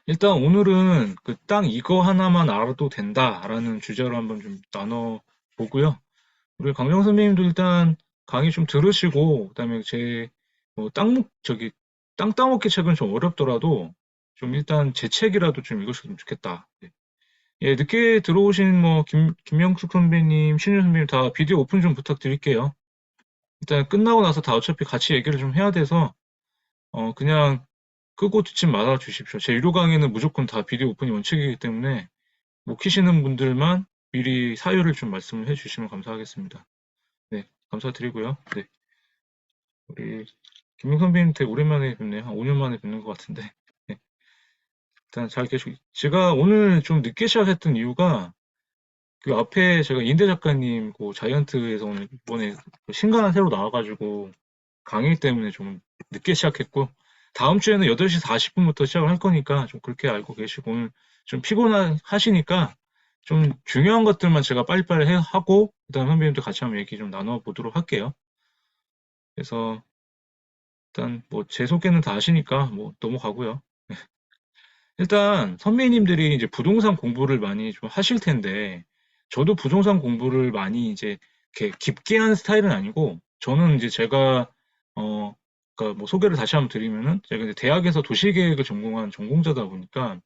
일단 오늘은 그 땅 이거 하나만 알아도 된다라는 주제로 한번 좀 나눠보고요. 우리 강정 선배님도 일단 강의 좀 들으시고, 그다음에 뭐 땅 따먹기 책은 좀 어렵더라도 좀 일단 제 책이라도 좀 읽으셨으면 좋겠다. 네. 예, 늦게 들어오신 뭐 김명숙 선배님, 신윤 선배님 다 비디오 오픈 좀 부탁드릴게요. 일단 끝나고 나서 다 어차피 같이 얘기를 좀 해야 돼서 그냥 끄고 듣지 말아 주십시오. 제 유료 강의는 무조건 다 비디오 오픈이 원칙이기 때문에 못 키시는 분들만 미리 사유를 좀 말씀을 해주시면 감사하겠습니다. 네, 감사드리고요. 네, 우리 김용 선배님 되게 오랜만에 뵙네요. 한 5년 만에 뵙는 것 같은데. 네, 일단 잘 계시고 제가 오늘 좀 늦게 시작했던 이유가 그 앞에 제가 인대 작가님 그 자이언트에서 오늘 이번에 그 신간 하나 새로 나와가지고 강의 때문에 좀 늦게 시작했고 다음 주에는 8시 40분부터 시작을 할 거니까 좀 그렇게 알고 계시고 오늘 좀 피곤하시니까 좀 중요한 것들만 제가 빨리빨리 하고 그다음 선배님도 같이 한번 얘기 좀 나눠보도록 할게요. 그래서 일단 뭐 제 소개는 다 아시니까 뭐 넘어가고요. 일단 선배님들이 이제 부동산 공부를 많이 좀 하실 텐데 저도 부동산 공부를 많이 이제 이렇게 깊게 한 스타일은 아니고 저는 이제 제가 그러니까 뭐 소개를 다시 한번 드리면은 제가 이제 대학에서 도시계획을 전공한 전공자다 보니까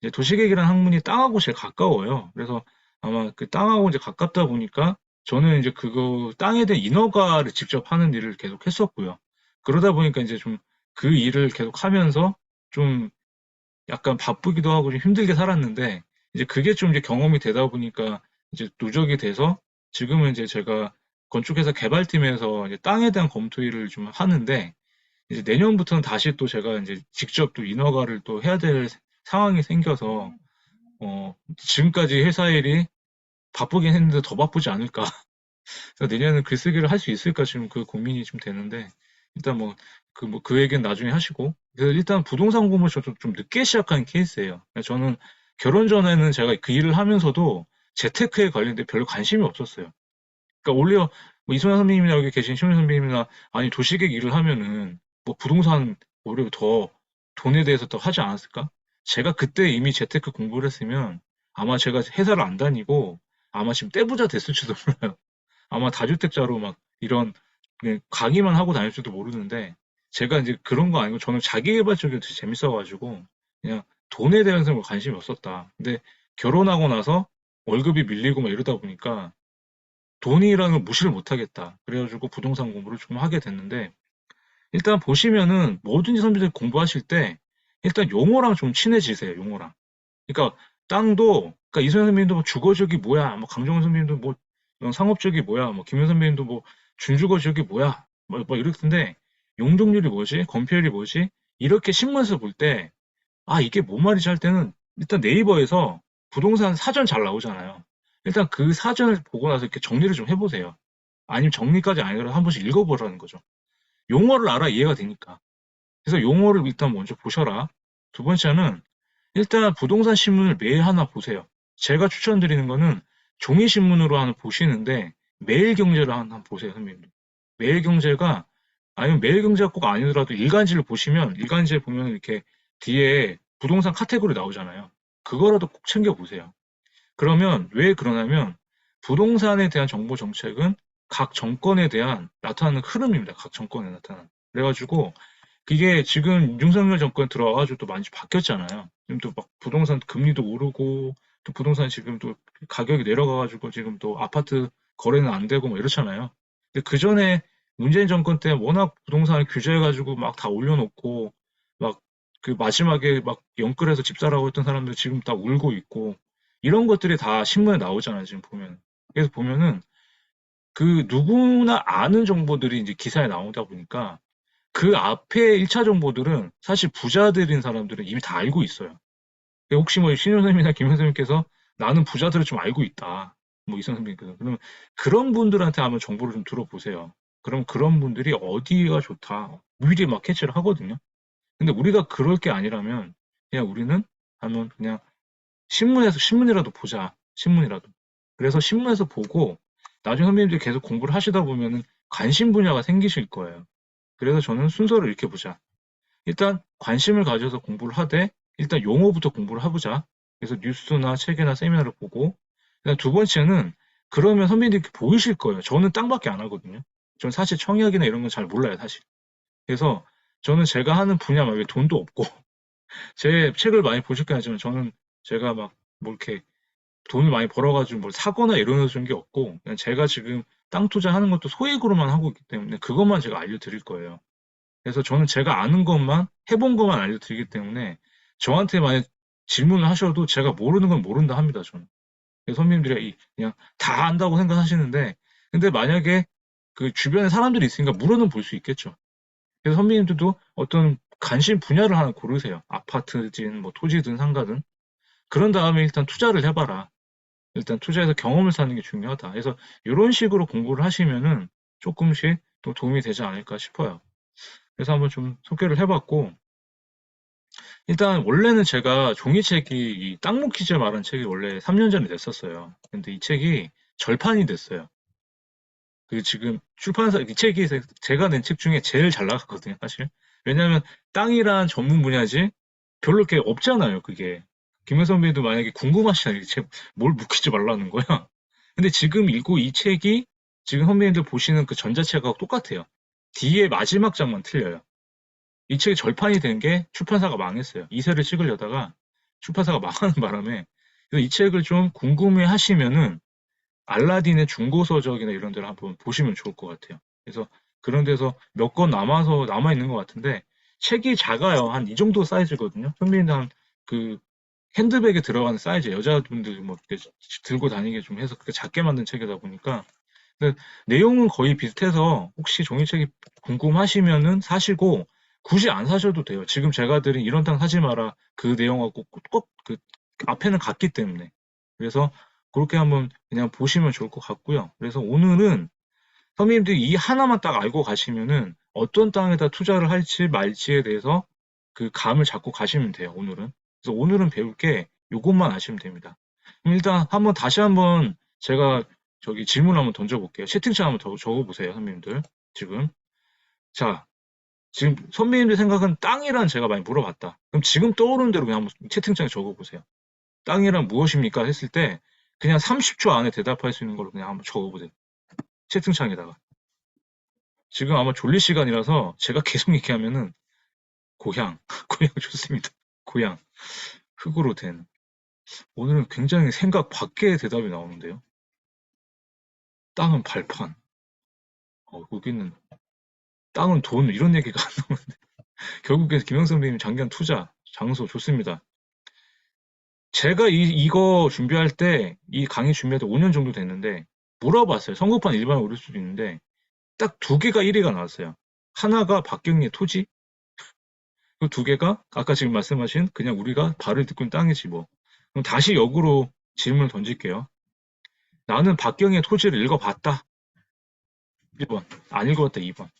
이제 도시계획이라는 학문이 땅하고 제일 가까워요. 그래서 아마 그 땅하고 이제 가깝다 보니까 저는 이제 그거 땅에 대한 인허가를 직접 하는 일을 계속 했었고요. 그러다 보니까 이제 좀 그 일을 계속 하면서 좀 약간 바쁘기도 하고 좀 힘들게 살았는데 이제 그게 좀 이제 경험이 되다 보니까 이제 누적이 돼서 지금은 이제 제가 건축회사 개발팀에서 이제 땅에 대한 검토 일을 좀 하는데 이제 내년부터는 다시 또 제가 이제 직접 또 인허가를 또 해야 될 상황이 생겨서 지금까지 회사 일이 바쁘긴 했는데 더 바쁘지 않을까. 그래서 내년에는 글쓰기를 할 수 있을까 지금 그 고민이 좀 되는데 일단 그 얘기는 나중에 하시고 그래서 일단 부동산 공부를 좀 늦게 시작한 케이스예요. 저는 결혼 전에는 제가 그 일을 하면서도 재테크에 관련된 별로 관심이 없었어요. 그러니까 오히려 뭐 이소연 선배님이나 여기 계신 신훈 선배님이나 아니 도시계획 일을 하면은 뭐 부동산 오히려 더 돈에 대해서 더 하지 않았을까? 제가 그때 이미 재테크 공부를 했으면 아마 제가 회사를 안 다니고 아마 지금 떼부자 됐을지도 몰라요. 아마 다주택자로 막 이런 그냥 강의만 하고 다닐지도 모르는데 제가 이제 그런 거 아니고 저는 자기계발 쪽이 되게 재밌어가지고 그냥 돈에 대해서 뭐 관심이 없었다. 근데 결혼하고 나서 월급이 밀리고 막 이러다 보니까 돈이라는 걸 무시를 못하겠다. 그래가지고 부동산 공부를 좀 하게 됐는데 일단 보시면은 뭐든지 선배들 공부하실 때 일단 용어랑 좀 친해지세요. 용어랑. 그러니까 땅도 그러니까 이소연 선배님도 뭐 주거지역이 뭐야, 뭐 강정원 선배님도 뭐 이런 상업지역이 뭐야, 뭐 김현 선배님도 뭐 준주거지역이 뭐야, 뭐 이렇던데 용적률이 뭐지, 건폐율이 뭐지 이렇게 신문에서 볼 때 아 이게 뭔 말이지 할 때는 일단 네이버에서 부동산 사전 잘 나오잖아요. 일단 그 사전을 보고 나서 이렇게 정리를 좀 해보세요. 아니면 정리까지 아니더라도 한 번씩 읽어보라는 거죠. 용어를 알아 이해가 되니까. 그래서 용어를 일단 먼저 보셔라. 두 번째는 일단 부동산 신문을 매일 하나 보세요. 제가 추천드리는 거는 종이 신문으로 하나 보시는데 매일경제를 하나 보세요, 선생님도. 매일경제가 아니면 매일경제가 꼭 아니더라도 일간지를 보시면 일간지에 보면 이렇게 뒤에 부동산 카테고리 나오잖아요. 그거라도 꼭 챙겨 보세요. 그러면 왜 그러냐면 부동산에 대한 정보 정책은 각 정권에 대한 나타나는 흐름입니다. 각 정권에 나타나는. 그래가지고 그게 지금 윤석열 정권 들어와가지고 또 많이 바뀌었잖아요. 지금 또 막 부동산 금리도 오르고 또 부동산 지금 또 가격이 내려가가지고 지금 또 아파트 거래는 안 되고 뭐 이렇잖아요. 근데 그 전에 문재인 정권 때 워낙 부동산을 규제해가지고 막 다 올려놓고 막 그 마지막에 막 영끌해서 집 사라고 했던 사람들 지금 다 울고 있고 이런 것들이 다 신문에 나오잖아요. 지금 보면. 그래서 보면은 그 누구나 아는 정보들이 이제 기사에 나오다 보니까 그 앞에 1차 정보들은 사실 부자들인 사람들은 이미 다 알고 있어요. 혹시 뭐 신현 선생님이나 김현 선생님께서 나는 부자들을 좀 알고 있다. 뭐 이선 선생님께서. 그러면 그런 분들한테 한번 정보를 좀 들어보세요. 그럼 그런 분들이 어디가 좋다. 미리 막 캐치를 하거든요. 근데 우리가 그럴 게 아니라면 그냥 우리는 한번 그냥 신문이라도 보자. 신문이라도. 그래서 신문에서 보고 나중에 선배님들이 계속 공부를 하시다 보면은 관심 분야가 생기실 거예요. 그래서 저는 순서를 이렇게 보자. 일단 관심을 가져서 공부를 하되 일단 용어부터 공부를 해보자. 그래서 뉴스나 책이나 세미나를 보고, 그다음 두 번째는 그러면 선배님들이 보이실 거예요. 저는 땅밖에 안 하거든요. 저는 사실 청약이나 이런 건 잘 몰라요, 사실. 그래서 저는 제가 하는 분야 말고 돈도 없고, 제 책을 많이 보실 거 아니지만 저는 제가 막 뭐 이렇게 돈을 많이 벌어가지고 뭘 사거나 이러는 게 없고, 그냥 제가 지금 땅 투자하는 것도 소액으로만 하고 있기 때문에 그것만 제가 알려드릴 거예요. 그래서 저는 제가 아는 것만, 해본 것만 알려드리기 때문에 저한테 만약 질문을 하셔도 제가 모르는 건 모른다 합니다, 저는. 그래서 선배님들이 그냥 다 안다고 생각하시는데, 근데 만약에 그 주변에 사람들이 있으니까 물어는 볼 수 있겠죠. 그래서 선배님들도 어떤 관심 분야를 하나 고르세요. 아파트든 뭐 토지든 상가든. 그런 다음에 일단 투자를 해봐라. 일단 투자해서 경험을 사는 게 중요하다. 그래서 이런 식으로 공부를 하시면은 조금씩 또 도움이 되지 않을까 싶어요. 그래서 한번 좀 소개를 해봤고, 일단 원래는 제가 종이책이 이 땅목 퀴즈 말한 책이 원래 3년 전에 냈었어요. 근데 이 책이 절판이 됐어요. 그 지금 출판사 이 책이 제가 낸 책 중에 제일 잘 나갔거든요, 사실. 왜냐하면 땅이란 전문 분야지 별로 게 없잖아요, 그게. 김현 선배도 만약에 궁금하시잖아요, 뭘 묵히지 말라는 거야. 근데 지금 읽고 이 책이 지금 선배님들 보시는 그 전자책하고 똑같아요. 뒤에 마지막 장만 틀려요. 이 책이 절판이 된 게 출판사가 망했어요. 2세를 찍으려다가 출판사가 망하는 바람에 그래서 이 책을 좀 궁금해 하시면은 알라딘의 중고서적이나 이런 데를 한번 보시면 좋을 것 같아요. 그래서 그런 데서 몇 권 남아 있는 것 같은데 책이 작아요. 한 이 정도 사이즈거든요. 선배님들 한그 핸드백에 들어가는 사이즈, 여자분들 뭐 이렇게 들고 다니게 좀 해서 그렇게 작게 만든 책이다 보니까 근데 내용은 거의 비슷해서 혹시 종이책이 궁금하시면은 사시고 굳이 안 사셔도 돼요. 지금 제가 드린 이런 땅 사지 마라 그 내용하고 꼭 그 앞에는 같기 때문에 그래서 그렇게 한번 그냥 보시면 좋을 것 같고요. 그래서 오늘은 선생님들이 이 하나만 딱 알고 가시면은 어떤 땅에다 투자를 할지 말지에 대해서 그 감을 잡고 가시면 돼요, 오늘은. 그래서 오늘은 배울 게 요것만 아시면 됩니다. 그럼 일단 다시 한번 제가 저기 질문 한번 던져볼게요. 채팅창 한번 적어보세요, 선배님들. 지금. 자, 지금 선배님들 생각은 땅이란 제가 많이 물어봤다. 그럼 지금 떠오르는 대로 그냥 한번 채팅창에 적어보세요. 땅이란 무엇입니까? 했을 때 그냥 30초 안에 대답할 수 있는 걸로 그냥 한번 적어보세요. 채팅창에다가. 지금 아마 졸릴 시간이라서 제가 계속 얘기하면은 고향, 고향 좋습니다. 고향, 흙으로 된. 오늘은 굉장히 생각 밖의 대답이 나오는데요. 땅은 발판. 여기는 땅은 돈 이런 얘기가 안 나오는데 결국에 김영선 선배님 장기한 투자 장소 좋습니다. 제가 이거 준비할 때 이 강의 준비할 때 5년 정도 됐는데 물어봤어요. 선거판 일반 오를 수도 있는데 딱 두 개가 1위가 나왔어요. 하나가 박경리의 토지, 그 두 개가 아까 지금 말씀하신 그냥 우리가 발을 딛고 땅이지 뭐. 그럼 다시 역으로 질문을 던질게요. 나는 박경리의 토지를 읽어봤다. 1번. 안 읽어봤다. 2번.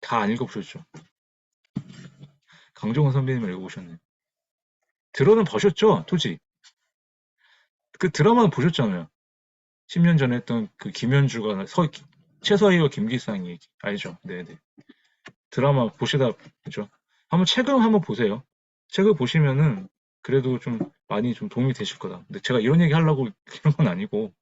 다 안 읽어보셨죠? 강정원 선배님을 읽어보셨네. 들어는 보셨죠? 토지. 그 드라마는 보셨잖아요. 10년 전에 했던 그 김현주가 최서희와 김기상이 얘기. 알죠? 네네. 드라마 보시다, 그죠? 한번 책을 한번 보세요. 책을 보시면은 그래도 좀 많이 좀 도움이 되실 거다. 근데 제가 이런 얘기 하려고 이런 건 아니고.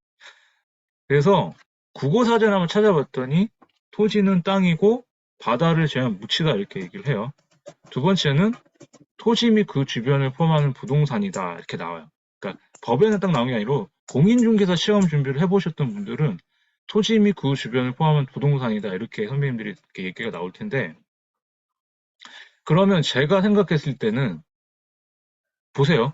그래서 국어사전 한번 찾아봤더니 토지는 땅이고 바다를 제한 묻히다 이렇게 얘기를 해요. 두 번째는 토지 및 그 주변을 포함하는 부동산이다 이렇게 나와요. 그러니까 법에는 딱 나온 게 아니고 공인중개사 시험 준비를 해보셨던 분들은 토지 및 그 주변을 포함한 부동산이다 이렇게 선배님들이 이렇게 얘기가 나올 텐데 그러면 제가 생각했을 때는 보세요.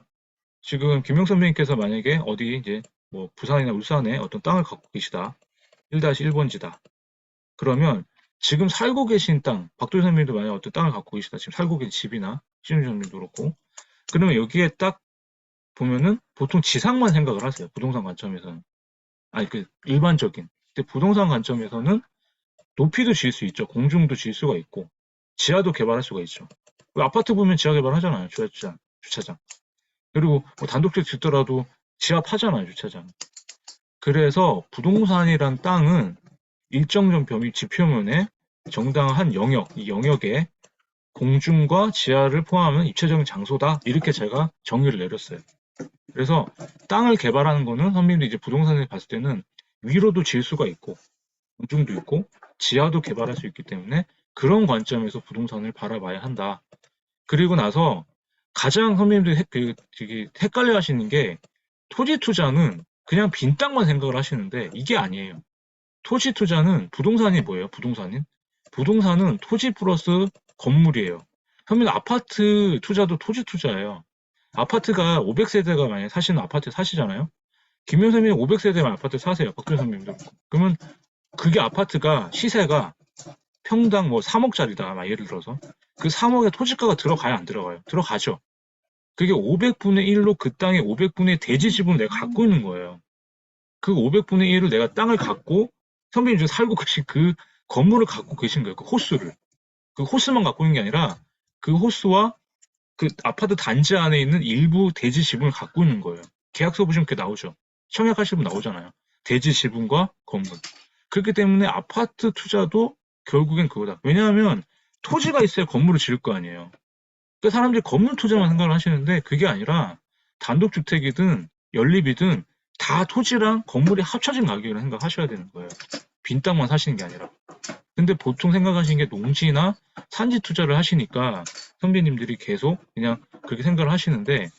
지금 김용 선배님께서 만약에 어디 이제 뭐 부산이나 울산에 어떤 땅을 갖고 계시다. 1-1번지다. 그러면 지금 살고 계신 땅, 박도희 선배님도 만약에 어떤 땅을 갖고 계시다. 지금 살고 계신 집이나 신우진 선배님도 그렇고. 그러면 여기에 딱 보면은 보통 지상만 생각을 하세요. 부동산 관점에서는. 아니, 그 일반적인. 근데 부동산 관점에서는 높이도 지을 수 있죠. 공중도 지을 수가 있고. 지하도 개발할 수가 있죠. 아파트 보면 지하 개발하잖아요. 주차장. 그리고 뭐 단독주택 짓더라도 지하 파잖아요. 주차장. 그래서 부동산이란 땅은 일정 좀 범위 지표면에 정당한 영역, 이 영역에 공중과 지하를 포함하는 입체적인 장소다. 이렇게 제가 정의를 내렸어요. 그래서 땅을 개발하는 거는 선배님들이 이제 부동산을 봤을 때는 위로도 질 수가 있고 공중도 있고 지하도 개발할 수 있기 때문에 그런 관점에서 부동산을 바라봐야 한다. 그리고 나서 가장 선배님들이 되게 헷갈려 하시는 게 토지 투자는 그냥 빈 땅만 생각을 하시는데 이게 아니에요. 토지 투자는 부동산이 뭐예요? 부동산은 토지 플러스 건물이에요. 선배님 아파트 투자도 토지 투자예요. 아파트가 500세대가 만약에 사시는 아파트 사시잖아요. 김현 선생님 500세대 아파트 사세요. 박준 선생님도. 그러면 그게 아파트가 시세가 평당 뭐 3억짜리다. 막 예를 들어서. 그 3억에 토지가가 들어가야 안 들어가요? 들어가죠. 그게 500분의 1로 그 땅의 500분의 1 대지 지분을 내가 갖고 있는 거예요. 그 500분의 1을 내가 땅을 갖고 선배님 지금 살고 계신 그 건물을 갖고 계신 거예요. 그 호수를. 그 호수만 갖고 있는 게 아니라 그 호수와 그 아파트 단지 안에 있는 일부 대지 지분을 갖고 있는 거예요. 계약서 보시면 그게 나오죠. 청약하시면 나오잖아요. 대지 지분과 건물. 그렇기 때문에 아파트 투자도 결국엔 그거다. 왜냐하면 토지가 있어야 건물을 지을 거 아니에요. 그러니까 사람들이 건물 투자만 생각을 하시는데 그게 아니라 단독주택이든 연립이든 다 토지랑 건물이 합쳐진 가격이라고 생각하셔야 되는 거예요. 빈 땅만 사시는 게 아니라. 근데 보통 생각하시는 게 농지나 산지 투자를 하시니까 선배님들이 계속 그냥 그렇게 생각을 하시는데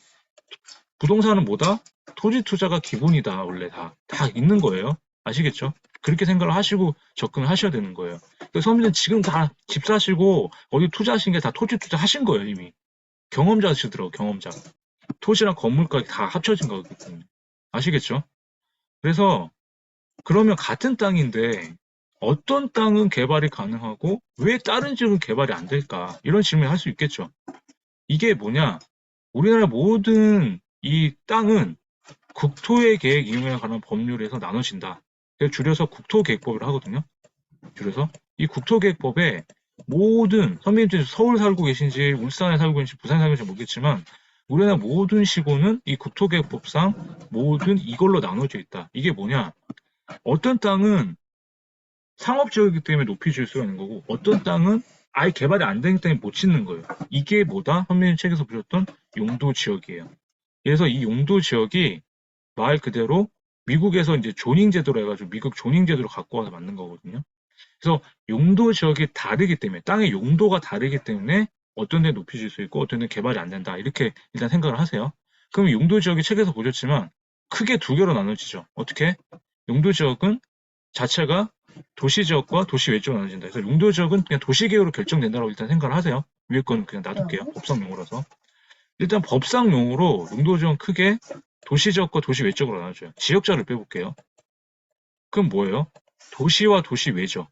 부동산은 뭐다? 토지 투자가 기본이다. 원래 다 있는 거예요. 아시겠죠? 그렇게 생각을 하시고 접근을 하셔야 되는 거예요. 선배님 지금 다 집 사시고 어디 투자하신 게 다 토지 투자 하신 거예요. 이미. 경험자시더라고 경험자. 토지랑 건물까지 다 합쳐진 거기 때문에. 아시겠죠? 그래서 그러면 같은 땅인데 어떤 땅은 개발이 가능하고 왜 다른 지역은 개발이 안 될까? 이런 질문을 할 수 있겠죠. 이게 뭐냐? 우리나라 모든 이 땅은 국토의 계획 이용에 관한 법률에서 나눠진다. 그래서 줄여서 국토계획법을 하거든요. 줄여서 이 국토계획법에 모든 선배님들 서울 살고 계신지 울산에 살고 계신지 부산에 살고 계신지 모르겠지만 우리나라 모든 시군은 이 국토계획법상 모든 이걸로 나눠져 있다. 이게 뭐냐? 어떤 땅은 상업지역이기 때문에 높이 줄 수가 있는 거고 어떤 땅은 아예 개발이 안 되기 때문에 못 짓는 거예요. 이게 뭐다? 선배님 책에서 보셨던 용도 지역이에요. 그래서 이 용도 지역이 말 그대로 미국에서 이제 조닝 제도로 해가지고 미국 조닝 제도로 갖고 와서 만든 거거든요. 그래서 용도 지역이 다르기 때문에 땅의 용도가 다르기 때문에 어떤 데 높이 줄 수 있고 어떤 데 개발이 안 된다. 이렇게 일단 생각을 하세요. 그럼 용도 지역이 책에서 보셨지만 크게 두 개로 나눠지죠. 어떻게? 용도 지역은 자체가 도시 지역과 도시 외적으로 나눠진다. 그래서 용도 지역은 그냥 도시 계획으로 결정된다고 일단 생각을 하세요. 위에 건 그냥 놔둘게요. 법상 용어라서. 일단 법상 용어로 용도 지역은 크게 도시 지역과 도시 외적으로 나눠져요. 지역자를 빼볼게요. 그럼 뭐예요? 도시와 도시 외죠.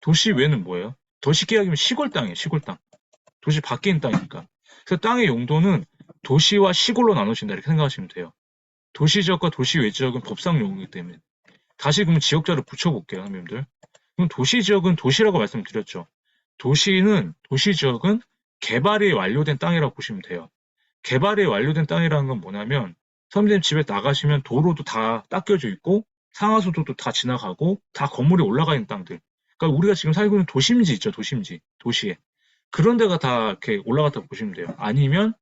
도시 외는 뭐예요? 더 쉽게 이야기하면 시골 땅이에요. 시골 땅. 도시 밖에 있는 땅이니까. 그래서 땅의 용도는 도시와 시골로 나눠진다 이렇게 생각하시면 돼요. 도시 지역과 도시 외 지역은 법상 용어이기 때문에. 다시 그러면 지역자를 붙여볼게요, 선생님들. 그럼 도시 지역은 도시라고 말씀드렸죠. 도시 지역은 개발이 완료된 땅이라고 보시면 돼요. 개발이 완료된 땅이라는 건 뭐냐면 선생님 집에 나가시면 도로도 다 닦여져 있고 상하수도도 다 지나가고 다 건물이 올라가 있는 땅들. 그러니까 우리가 지금 살고 있는 도심지 있죠, 도심지. 도시에. 그런 데가 다 이렇게 올라갔다고 보시면 돼요. 아니면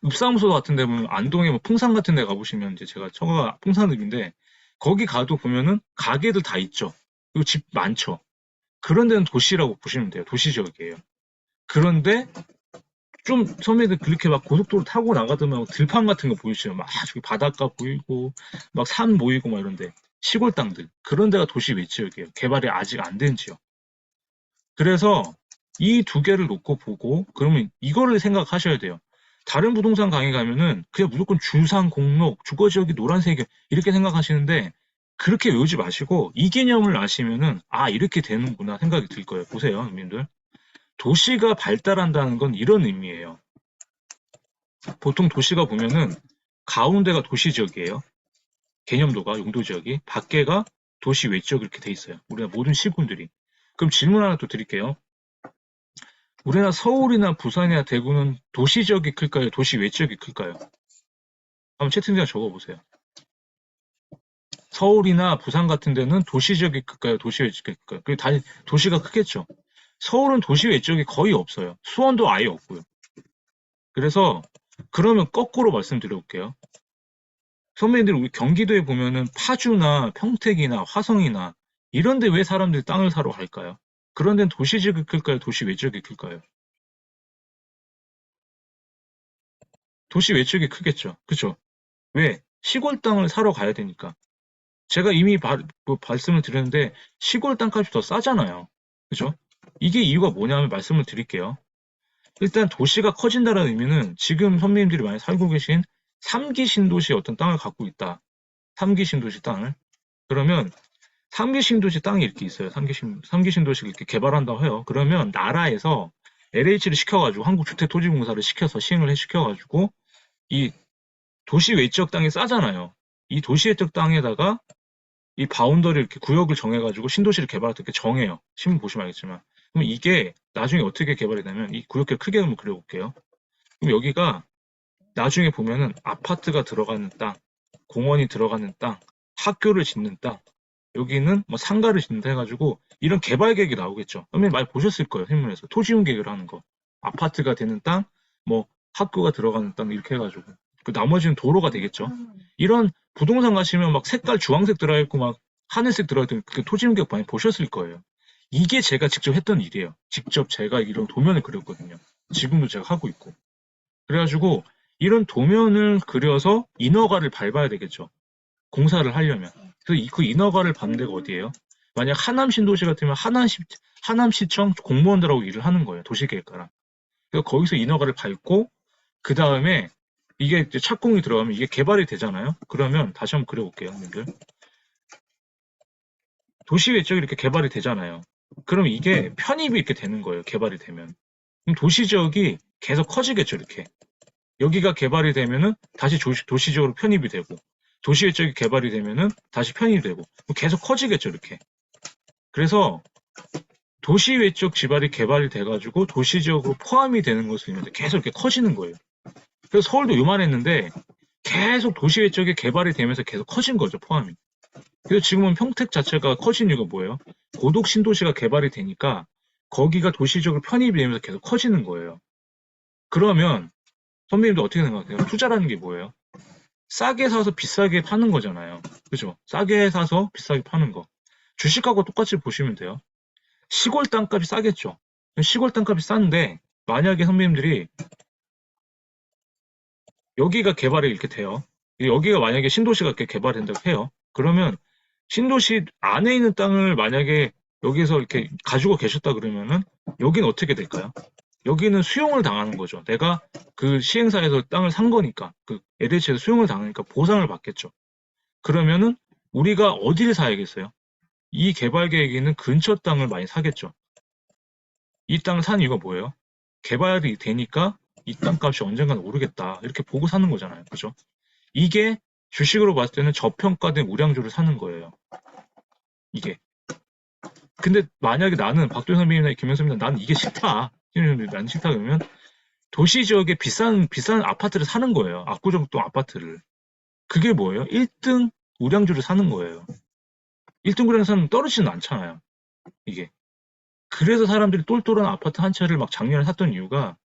읍사무소 같은 데 보면 안동에 뭐 풍산 같은 데 가보시면 이제 제가 처가가 풍산읍인데 거기 가도 보면은 가게들 다 있죠. 그리고 집 많죠. 그런 데는 도시라고 보시면 돼요. 도시 지역이에요. 그런데 좀 선배들 그렇게 막 고속도로 타고 나가더만 들판 같은 거 보이시죠? 막 저기 바닷가 보이고 막 산 보이고 막 이런데 시골 땅들 그런 데가 도시 외 지역이에요. 개발이 아직 안 된 지역. 그래서 이 두 개를 놓고 보고 그러면 이거를 생각하셔야 돼요. 다른 부동산 강의 가면은 그냥 무조건 주상 공록 주거지역이 노란색이야 이렇게 생각하시는데 그렇게 외우지 마시고 이 개념을 아시면은 아 이렇게 되는구나 생각이 들 거예요. 보세요, 국민들. 도시가 발달한다는 건 이런 의미예요. 보통 도시가 보면은 가운데가 도시 지역이에요. 개념도가 용도 지역이 밖에가 도시 외 지역 이렇게 돼 있어요. 우리나라 모든 시군들이. 그럼 질문 하나 또 드릴게요. 우리나라 서울이나 부산이나 대구는 도시 지역이 클까요? 도시 외 지역이 클까요? 한번 채팅창에 적어보세요. 서울이나 부산 같은 데는 도시 지역이 클까요? 도시 외 지역이 클까요? 다 도시가 크겠죠. 서울은 도시 외적이 거의 없어요. 수원도 아예 없고요. 그래서 그러면 거꾸로 말씀드려볼게요. 선배님들 우리 경기도에 보면은 파주나 평택이나 화성이나 이런 데 왜 사람들이 땅을 사러 갈까요? 그런 데는 도시 지역이 클까요? 도시 외적이 클까요? 도시 외적이 크겠죠. 그죠? 왜? 시골 땅을 사러 가야 되니까. 제가 이미 말씀을 드렸는데 시골 땅값이 더 싸잖아요. 그죠? 이게 이유가 뭐냐면 말씀을 드릴게요. 일단 도시가 커진다는 의미는 지금 선배님들이 많이 살고 계신 3기 신도시의 어떤 땅을 갖고 있다. 3기 신도시 땅을. 그러면 3기 신도시 땅이 이렇게 있어요. 3기 신도시를 이렇게 개발한다고 해요. 그러면 나라에서 LH를 시켜가지고 한국주택토지공사를 시켜서 시행을 시켜가지고 이 도시 외적 땅이 싸잖아요. 이 도시 외적 땅에다가 이 바운더리 이렇게 구역을 정해가지고 신도시를 개발할 때 이렇게 정해요. 신문 보시면 알겠지만. 그럼 이게 나중에 어떻게 개발이 되면 이 구역을 크게 한번 그려볼게요. 그럼 여기가 나중에 보면은 아파트가 들어가는 땅, 공원이 들어가는 땅, 학교를 짓는 땅, 여기는 뭐 상가를 짓는다 해가지고 이런 개발 계획이 나오겠죠. 선생님 많이 보셨을 거예요. 신문에서 토지용 계획을 하는 거. 아파트가 되는 땅, 뭐 학교가 들어가는 땅 이렇게 해가지고 그 나머지는 도로가 되겠죠. 이런 부동산 가시면 막 색깔 주황색 들어가 있고 막 하늘색 들어가 있던 그 토지용 계획 많이 보셨을 거예요. 이게 제가 직접 했던 일이에요. 직접 제가 이런 도면을 그렸거든요. 지금도 제가 하고 있고. 그래가지고 이런 도면을 그려서 인허가를 밟아야 되겠죠. 공사를 하려면. 그래서 그 인허가를 밟는 데가 어디예요? 만약 하남 신도시 같으면 하남시청 공무원들하고 일을 하는 거예요. 도시계획과랑. 그래서 거기서 인허가를 밟고 그 다음에 이게 이제 착공이 들어가면 이게 개발이 되잖아요. 그러면 다시 한번 그려볼게요, 님들. 도시 외적이 이렇게 개발이 되잖아요. 그럼 이게 편입이 이렇게 되는 거예요. 개발이 되면. 그럼 도시 지역이 계속 커지겠죠, 이렇게. 여기가 개발이 되면은 다시 도시 지역으로 편입이 되고, 도시 외적이 개발이 되면은 다시 편입이 되고, 계속 커지겠죠, 이렇게. 그래서 도시 외적 지발이 개발이 돼가지고 도시 지역으로 포함이 되는 것을 이제 계속 이렇게 커지는 거예요. 그래서 서울도 요만했는데 계속 도시 외적이 개발이 되면서 계속 커진 거죠, 포함이. 그래서 지금은 평택 자체가 커진 이유가 뭐예요? 고독 신도시가 개발이 되니까 거기가 도시적으로 편입이 되면서 계속 커지는 거예요. 그러면 선배님도 어떻게 생각해요? 투자라는 게 뭐예요? 싸게 사서 비싸게 파는 거잖아요. 그죠? 싸게 사서 비싸게 파는 거. 주식하고 똑같이 보시면 돼요. 시골 땅값이 싸겠죠. 시골 땅값이 싼데 만약에 선배님들이 여기가 개발이 이렇게 돼요. 여기가 만약에 신도시가 이렇게 개발된다고 해요. 그러면 신도시 안에 있는 땅을 만약에 여기서 이렇게 가지고 계셨다 그러면은 여기는 어떻게 될까요? 여기는 수용을 당하는 거죠. 내가 그 시행사에서 땅을 산 거니까 그 LH에서 수용을 당하니까 보상을 받겠죠. 그러면은 우리가 어디를 사야겠어요? 이 개발 계획에 있는 근처 땅을 많이 사겠죠. 이 땅을 산 이유가 뭐예요? 개발이 되니까 이 땅값이 언젠가는 오르겠다. 이렇게 보고 사는 거잖아요. 그죠? 이게 주식으로 봤을 때는 저평가된 우량주를 사는 거예요. 이게. 근데 만약에 나는 박도현 선배님이나 김현 선배님 나는 이게 싫다. 나는 싫다 그러면 도시 지역에 비싼 아파트를 사는 거예요. 압구정동 아파트를. 그게 뭐예요? 1등 우량주를 사는 거예요. 1등 우량 사는 떨어지지는 않잖아요. 이게. 그래서 사람들이 똘똘한 아파트 한 채를 막 작년에 샀던 이유가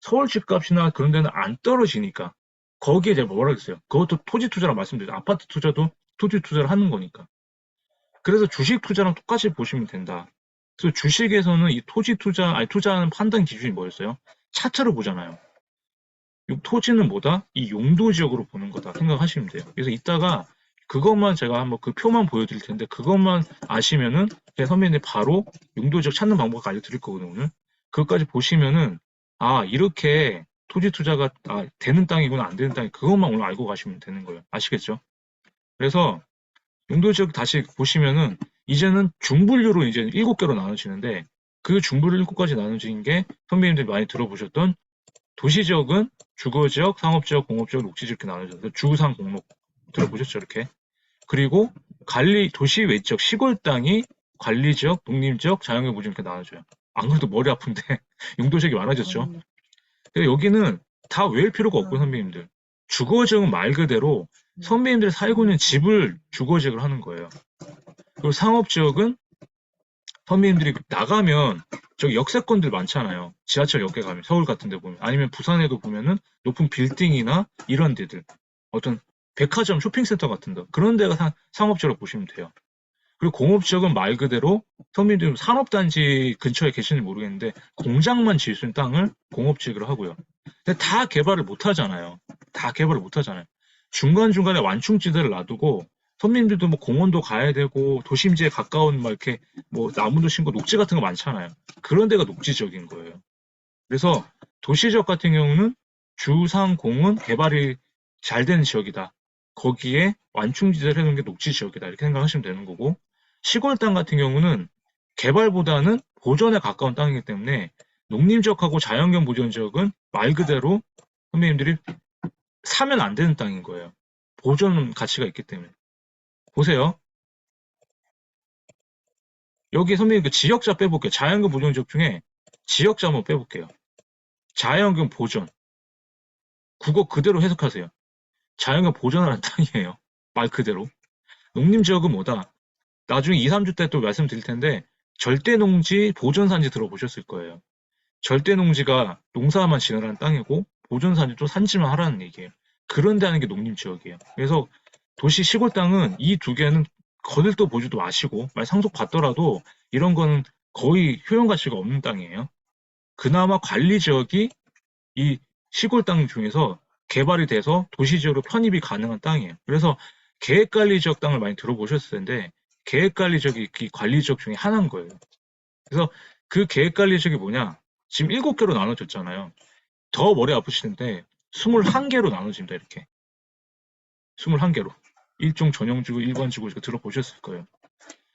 서울 집값이나 그런 데는 안 떨어지니까. 거기에 제가 뭐라 그랬어요? 그것도 토지 투자라고 말씀드렸죠. 아파트 투자도 토지 투자를 하는 거니까. 그래서 주식 투자랑 똑같이 보시면 된다. 그래서 주식에서는 이 토지 투자, 아니 투자하는 판단 기준이 뭐였어요? 차트로 보잖아요. 토지는 뭐다? 이 용도 지역으로 보는 거다 생각하시면 돼요. 그래서 이따가 그것만 제가 한번 그 표만 보여드릴 텐데 그것만 아시면은 제 선배님 바로 용도 지역 찾는 방법 알려드릴 거거든요. 오늘. 그것까지 보시면은 아 이렇게 토지 투자가 되는 땅이구나 안 되는 땅이 그것만 오늘 알고 가시면 되는 거예요. 아시겠죠? 그래서 용도 지역 다시 보시면은 이제는 중분류로 이제 7개로 나눠지는데 그 중분류 7가지 나눠진 게 선배님들이 많이 들어보셨던 도시지역은 주거지역, 상업지역, 공업지역, 녹지지역 이렇게 나눠져서 주상 공록 들어보셨죠 이렇게. 그리고 도시 외지역 시골 땅이 관리지역, 농림지역, 자연경 부지 이렇게 나눠져요. 안 그래도 머리 아픈데 용도지역이 많아졌죠. 근데 여기는 다 외울 필요가 없고 선배님들. 주거지역은 말 그대로 선배님들이 살고 있는 집을 주거지역을 하는 거예요. 그리고 상업지역은 선배님들이 나가면 저기 역세권들 많잖아요. 지하철역에 가면 서울 같은 데 보면 아니면 부산에도 보면은 높은 빌딩이나 이런 데들 어떤 백화점 쇼핑센터 같은 데 그런 데가 상업지로 보시면 돼요. 그리고 공업지역은 말 그대로 선배님들 산업단지 근처에 계시는지 모르겠는데 공장만 지을 수 있는 땅을 공업지역으로 하고요. 근데 다 개발을 못 하잖아요. 다 개발을 못 하잖아요. 중간중간에 완충지대를 놔두고 선배님들도 뭐 공원도 가야 되고 도심지에 가까운 막 이렇게 뭐 나무도 심고 녹지 같은 거 많잖아요. 그런 데가 녹지지역인 거예요. 그래서 도시지역 같은 경우는 주상공은 개발이 잘 되는 지역이다. 거기에 완충지대를 해놓은 게 녹지지역이다. 이렇게 생각하시면 되는 거고 시골 땅 같은 경우는 개발보다는 보전에 가까운 땅이기 때문에 농림지역하고 자연경 보전지역은 말 그대로 선배님들이 사면 안 되는 땅인 거예요. 보존 가치가 있기 때문에. 보세요. 여기 선배님 그 지역자 빼볼게요. 자연경 보존지역 중에 지역자 한번 빼볼게요. 자연경 보존. 국어 그대로 해석하세요. 자연경 보존하는 땅이에요. 말 그대로. 농림지역은 뭐다? 나중에 2, 3주 때 또 말씀드릴 텐데 절대농지 보존산지 들어보셨을 거예요. 절대농지가 농사만 지으라는 땅이고 보존산지 또 산지만 하라는 얘기예요. 그런 데 하는 게 농림지역이에요. 그래서 도시 시골 땅은 이 두 개는 거들떠 보지도 마시고 상속 받더라도 이런 거는 거의 효용 가치가 없는 땅이에요. 그나마 관리 지역이 이 시골 땅 중에서 개발이 돼서 도시 지역으로 편입이 가능한 땅이에요. 그래서 계획 관리 지역 땅을 많이 들어보셨을 텐데 계획 관리 지역이 이 관리 지역 중에 하나인 거예요. 그래서 그 계획 관리 지역이 뭐냐? 지금 7개로 나눠졌잖아요. 더 머리 아프시는데 21개로 나눠집니다. 이렇게. 21개로. 일종 전용지구, 일반지구 이거 들어보셨을 거예요.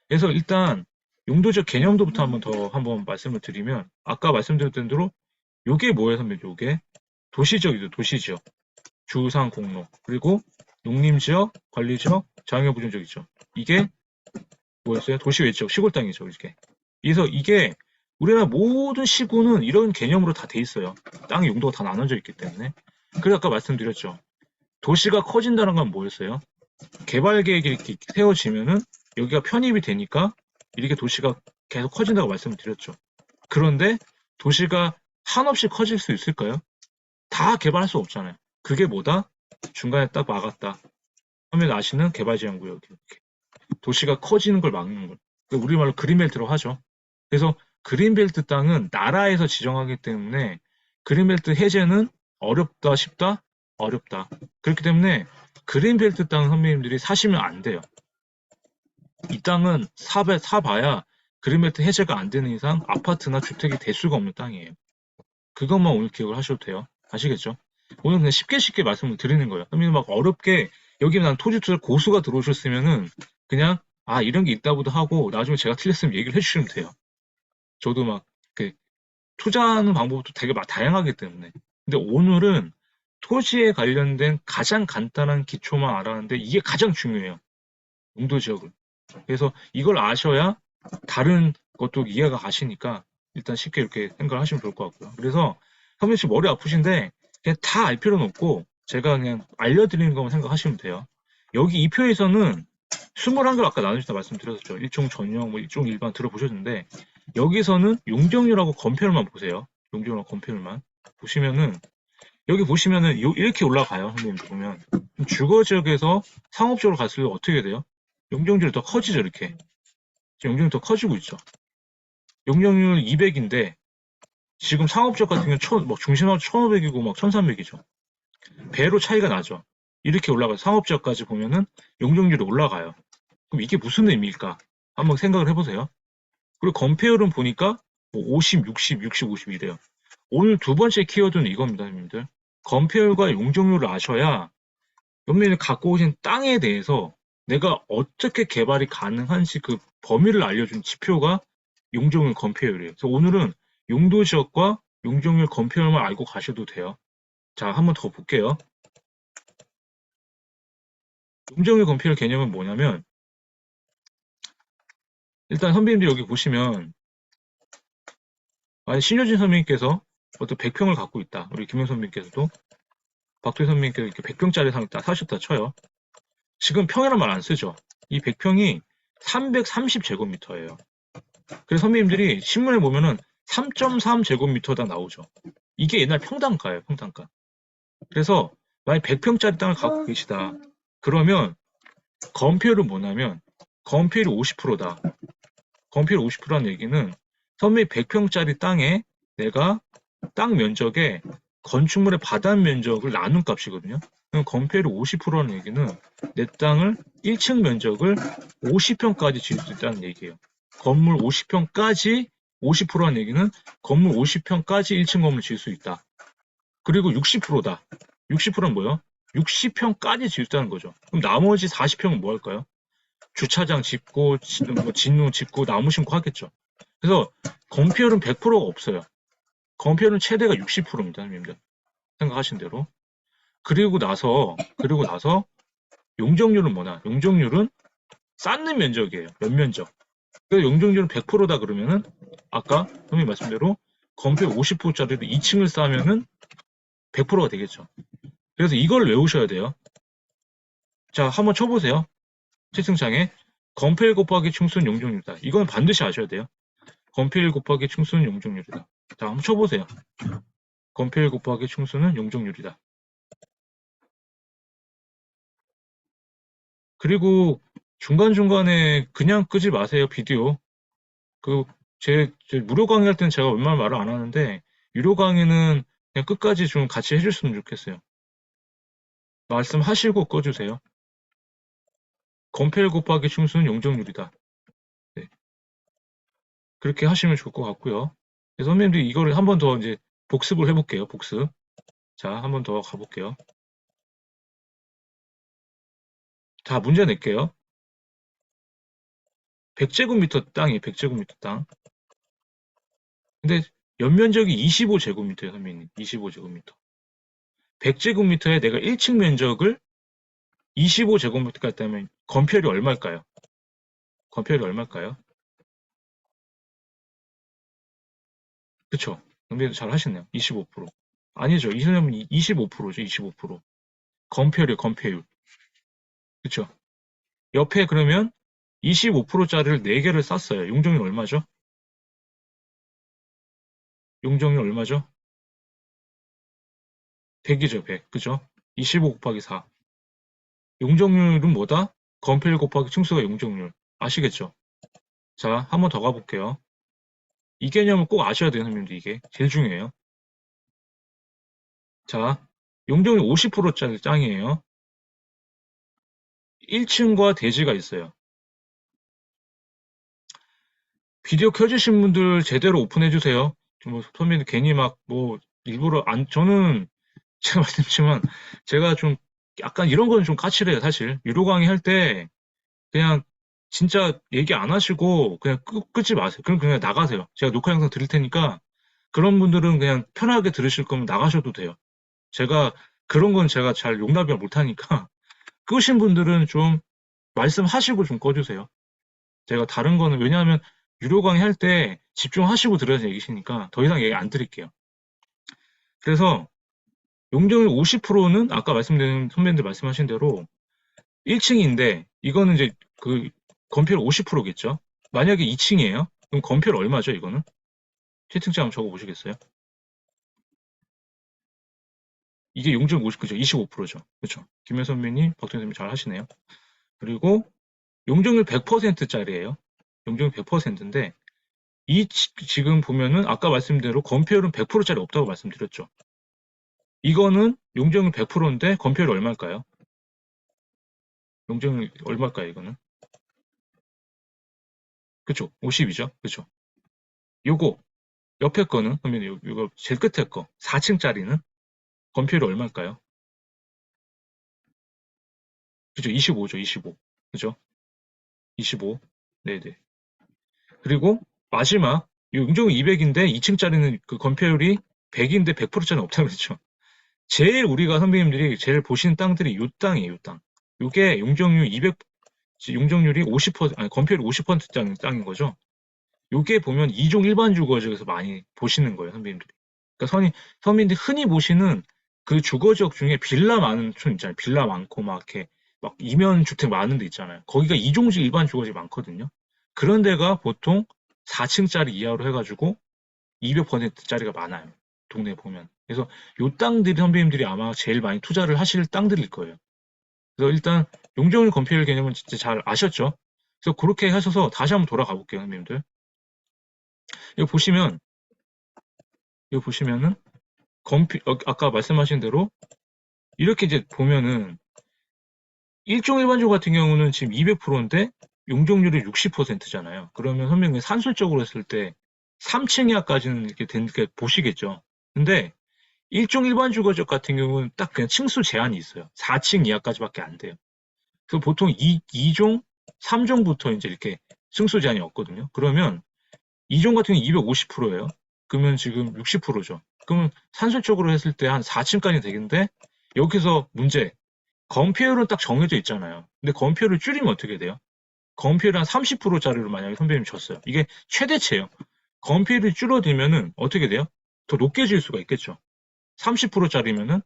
그래서 일단 용도적 개념도부터 한번 말씀을 드리면 아까 말씀드렸던 대로 요게 뭐예요, 선배님? 요게 도시지역이죠, 도시지역. 주상 공로. 그리고 농림지역, 관리지역, 자연경 보존지역이죠. 이게 뭐였어요? 도시 외지역, 시골 땅이죠, 이게. 그래서 이게 우리나라 모든 시구는 이런 개념으로 다 돼 있어요. 땅의 용도가 다 나눠져 있기 때문에. 그래서 아까 말씀드렸죠. 도시가 커진다는 건 뭐였어요? 개발 계획이 이렇게 세워지면은 여기가 편입이 되니까 이렇게 도시가 계속 커진다고 말씀을 드렸죠. 그런데 도시가 한없이 커질 수 있을까요? 다 개발할 수 없잖아요. 그게 뭐다? 중간에 딱 막았다. 하면 아시는 개발제한구역. 이렇게. 도시가 커지는 걸 막는 걸. 우리말로 그린벨트로 하죠. 그래서 그린벨트 땅은 나라에서 지정하기 때문에 그린벨트 해제는 어렵다, 쉽다? 어렵다. 그렇기 때문에 그린벨트 땅 선배님들이 사시면 안 돼요. 이 땅은 사봐야 그린벨트 해제가 안 되는 이상 아파트나 주택이 될 수가 없는 땅이에요. 그것만 오늘 기억을 하셔도 돼요. 아시겠죠? 오늘 그냥 쉽게 말씀을 드리는 거예요. 선배님 막 어렵게 여기 난 토지 투자 고수가 들어오셨으면은 그냥 이런 게 있다 보다 하고 나중에 제가 틀렸으면 얘기를 해주시면 돼요. 저도 막 투자하는 방법도 되게 다양하기 때문에. 근데 오늘은 토지에 관련된 가장 간단한 기초만 알았는데 이게 가장 중요해요. 용도 지역을. 그래서 이걸 아셔야 다른 것도 이해가 가시니까 일단 쉽게 이렇게 생각을 하시면 좋을 것 같고요. 그래서 선배님 씨 머리 아프신데 그냥 다 알 필요는 없고 제가 그냥 알려드리는 것만 생각하시면 돼요. 여기 이 표에서는 21개로 아까 나누셨다 말씀드렸었죠. 일종 전용, 뭐 일종 일반 들어보셨는데 여기서는 용적률하고 건폐율만 보세요. 용적률하고 건폐율만 보시면은 여기 보시면은 이렇게 올라가요. 선생님들 보면 주거지역에서 상업지역으로 갔을 때 어떻게 돼요? 용적률이 더 커지죠. 이렇게 지금 용적률이 더 커지고 있죠. 용적률 200인데 지금 상업지역 같은 경우는 중심하고 1500이고 막 1300이죠. 배로 차이가 나죠. 이렇게 올라가요. 상업지역까지 보면은 용적률이 올라가요. 그럼 이게 무슨 의미일까? 한번 생각을 해보세요. 그리고 건폐율은 보니까 50, 60, 60, 50 이래요. 오늘 두 번째 키워드는 이겁니다, 여러분들. 건폐율과 용적률을 아셔야 여러분들이 갖고 오신 땅에 대해서 내가 어떻게 개발이 가능한지 그 범위를 알려준 지표가 용적률, 건폐율이에요. 그래서 오늘은 용도 지역과 용적률, 건폐율만 알고 가셔도 돼요. 자, 한번 더 볼게요. 용적률, 건폐율 개념은 뭐냐면 일단 선배님들 여기 보시면 신효진 선배님께서 어떤 100평을 갖고 있다. 우리 김영 선배님께서도 박도희 선배님께서 이렇게 100평짜리 사셨다 쳐요. 지금 평이란 말 안 쓰죠. 이 100평이 330제곱미터예요. 그래서 선배님들이 신문에 보면은 3.3제곱미터당 나오죠. 이게 옛날 평당가예요, 평당가. 그래서 만약 100평짜리 땅을 갖고 계시다. 그러면 건폐율은 뭐냐면 건폐율이 50%다. 건폐율 50%라는 얘기는 선배님 100평짜리 땅에 내가 땅 면적에 건축물의 바닥 면적을 나눈 값이거든요. 그럼 건폐율이 50%라는 얘기는 내 땅을 1층 면적을 50평까지 지을 수 있다는 얘기예요. 건물 50평까지 50%라는 얘기는 건물 50평까지 1층 건물 지을 수 있다. 그리고 60%다. 60%는 뭐예요? 60평까지 지을 수 있다는 거죠. 그럼 나머지 40평은 뭐 할까요? 주차장 짓고, 진로 짓고, 나무 심고 하겠죠. 그래서 건폐율은 100%가 없어요. 건폐율은 최대가 60%입니다, 선생님들. 생각하신 대로. 그리고 나서 용적률은 뭐냐? 용적률은 쌓는 면적이에요. 연면적. 그래서 용적률은 100%다 그러면은 아까 선생님 말씀대로 건폐율 50%짜리로 2층을 쌓으면은 100%가 되겠죠. 그래서 이걸 외우셔야 돼요. 자, 한번 쳐보세요. 채팅창에 건폐율 곱하기 충수는 용적률이다. 이건 반드시 아셔야 돼요. 건폐율 곱하기 충수는 용적률이다. 자, 한번 쳐보세요. 건폐율 곱하기 충수는 용적률이다. 그리고 중간중간에 그냥 끄지 마세요, 비디오. 그, 제 무료 강의할 때는 제가 웬만하면 말을 안 하는데, 유료 강의는 그냥 끝까지 좀 같이 해줬으면 좋겠어요. 말씀하시고 꺼주세요. 건폐율 곱하기 충수는 용적률이다. 네. 그렇게 하시면 좋을 것 같고요. 그래서 선생님들 이거를 한 번 더 이제 복습을 해볼게요, 복습. 자, 한 번 더 가볼게요. 자, 문제 낼게요. 100제곱미터 땅이에요, 100제곱미터 땅. 근데 연면적이 25제곱미터예요, 선배님. 25제곱미터. 100제곱미터에 내가 1층 면적을 25제곱미터가 있다면 건폐율이 얼마일까요? 건폐율이 얼마일까요? 그쵸? 선배님 잘 하시네요. 25%. 아니죠. 이 선생님은 25%죠, 25%. 건폐율이에요, 건폐율. 그쵸? 옆에 그러면 25%짜리를 4개를 쌌어요. 용적률 얼마죠? 용적률 얼마죠? 100이죠, 100. 그죠? 25 곱하기 4. 용적률은 뭐다? 건폐율 곱하기 층수가 용적률. 아시겠죠? 자, 한 번 더 가볼게요. 이 개념을 꼭 아셔야 돼요, 선생님들. 이게 제일 중요해요. 자, 용적률 50%짜리 땅이에요. 1층과 대지가 있어요. 비디오 켜주신 분들 제대로 오픈해주세요. 뭐, 선배님 괜히 막, 뭐, 일부러 저는 제가 말씀드렸지만, 제가 좀, 약간 이런 건 좀 까칠해요, 사실. 유료 강의 할 때, 그냥, 진짜 얘기 안 하시고, 그냥 끄지 마세요. 그럼 그냥 나가세요. 제가 녹화 영상 드릴 테니까, 그런 분들은 그냥 편하게 들으실 거면 나가셔도 돼요. 제가, 그런 건 제가 잘 용납을 못하니까, 끄신 분들은 좀, 말씀하시고 좀 꺼주세요. 제가 다른 거는, 왜냐하면, 유료 강의 할 때 집중하시고 들어야지 얘기시니까, 더 이상 얘기 안 드릴게요. 그래서, 용적률 50%는 아까 말씀드린 선배님들 말씀하신 대로 1층인데 이거는 이제 그 건폐율 50%겠죠. 만약에 2층이에요. 그럼 건폐율 얼마죠, 이거는? 채팅창 한번 적어 보시겠어요? 이게 용적률 50, 그죠? 25%죠. 그렇죠. 김현 선배님, 박준 선배님 잘 하시네요. 그리고 용적률 100%짜리예요. 용적률 100%인데 지금 보면은 아까 말씀대로 건폐율은 100%짜리 없다고 말씀드렸죠. 이거는 용적률 100%인데 건폐율 얼마일까요? 용적률 얼마일까요, 이거는? 그쵸? 50이죠? 그쵸? 요거, 옆에 거는, 그러면 요거 제일 끝에 거, 4층짜리는 건폐율이 얼마일까요? 그죠? 25죠, 25. 그죠? 25. 네네. 그리고 마지막, 용적률 200인데 2층짜리는 그 건폐율이 100인데 100%짜리 없다고 그랬죠. 제일 우리가 선배님들이 제일 보시는 땅들이 요 땅이에요, 요 땅. 요게 용적률 200, 용적률이 50%, 아니, 건폐율이 50%짜리 땅인 거죠. 요게 보면 2종 일반 주거지역에서 많이 보시는 거예요, 선배님들이. 그러니까 서민들이 흔히 보시는 그 주거지역 중에 빌라 많은 촌 있잖아요. 빌라 많고 막 이렇게 막 이면 주택 많은 데 있잖아요. 거기가 이종식 일반 주거지 많거든요. 그런 데가 보통 4층짜리 이하로 해가지고 200%짜리가 많아요. 동네에 보면. 그래서 요 땅들이 선배님들이 아마 제일 많이 투자를 하실 땅들일 거예요. 그래서 일단 용적률 건폐율 개념은 진짜 잘 아셨죠? 그래서 그렇게 하셔서 다시 한번 돌아가 볼게요, 선배님들. 이거 보시면, 이거 보시면은 아까 말씀하신 대로 이렇게 이제 보면은 일종 일반주 같은 경우는 지금 200%인데 용적률이 60%잖아요. 그러면 선배님 산술적으로 했을 때 3층 이하까지는 이렇게 게 보시겠죠. 근데 일종 일반 주거적 같은 경우는 딱 그냥 층수 제한이 있어요. 4층 이하까지밖에 안 돼요. 그 보통 2종, 3종부터 이제 이렇게 층수 제한이 없거든요. 그러면 2종 같은 경우 250%예요. 그러면 지금 60%죠. 그러면 산술적으로 했을 때 한 4층까지 되겠는데 여기서 문제, 건폐율은 딱 정해져 있잖아요. 근데 건폐율을 줄이면 어떻게 돼요? 건폐율 한 30%짜리로 만약에 선배님이 줬어요. 이게 최대치예요. 건폐율이 줄어들면은 어떻게 돼요? 더 높게 질 수가 있겠죠. 30%짜리면은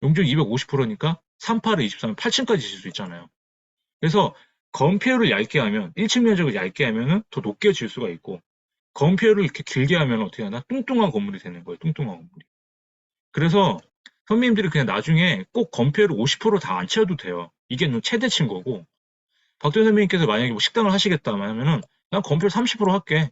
용적 250%니까 38에 23, 8층까지 질 수 있잖아요. 그래서 건폐율을 얇게 하면 1층 면적을 얇게 하면은 더 높게 질 수가 있고 건폐율을 이렇게 길게 하면 어떻게 하나 뚱뚱한 건물이 되는 거예요. 뚱뚱한 건물이. 그래서 선배님들이 그냥 나중에 꼭 건폐율을 50%다 안 채워도 돼요. 이게 최대치인 거고 박도현 선배님께서 만약에 뭐 식당을 하시겠다 하면은 난 건폐율 30% 할게.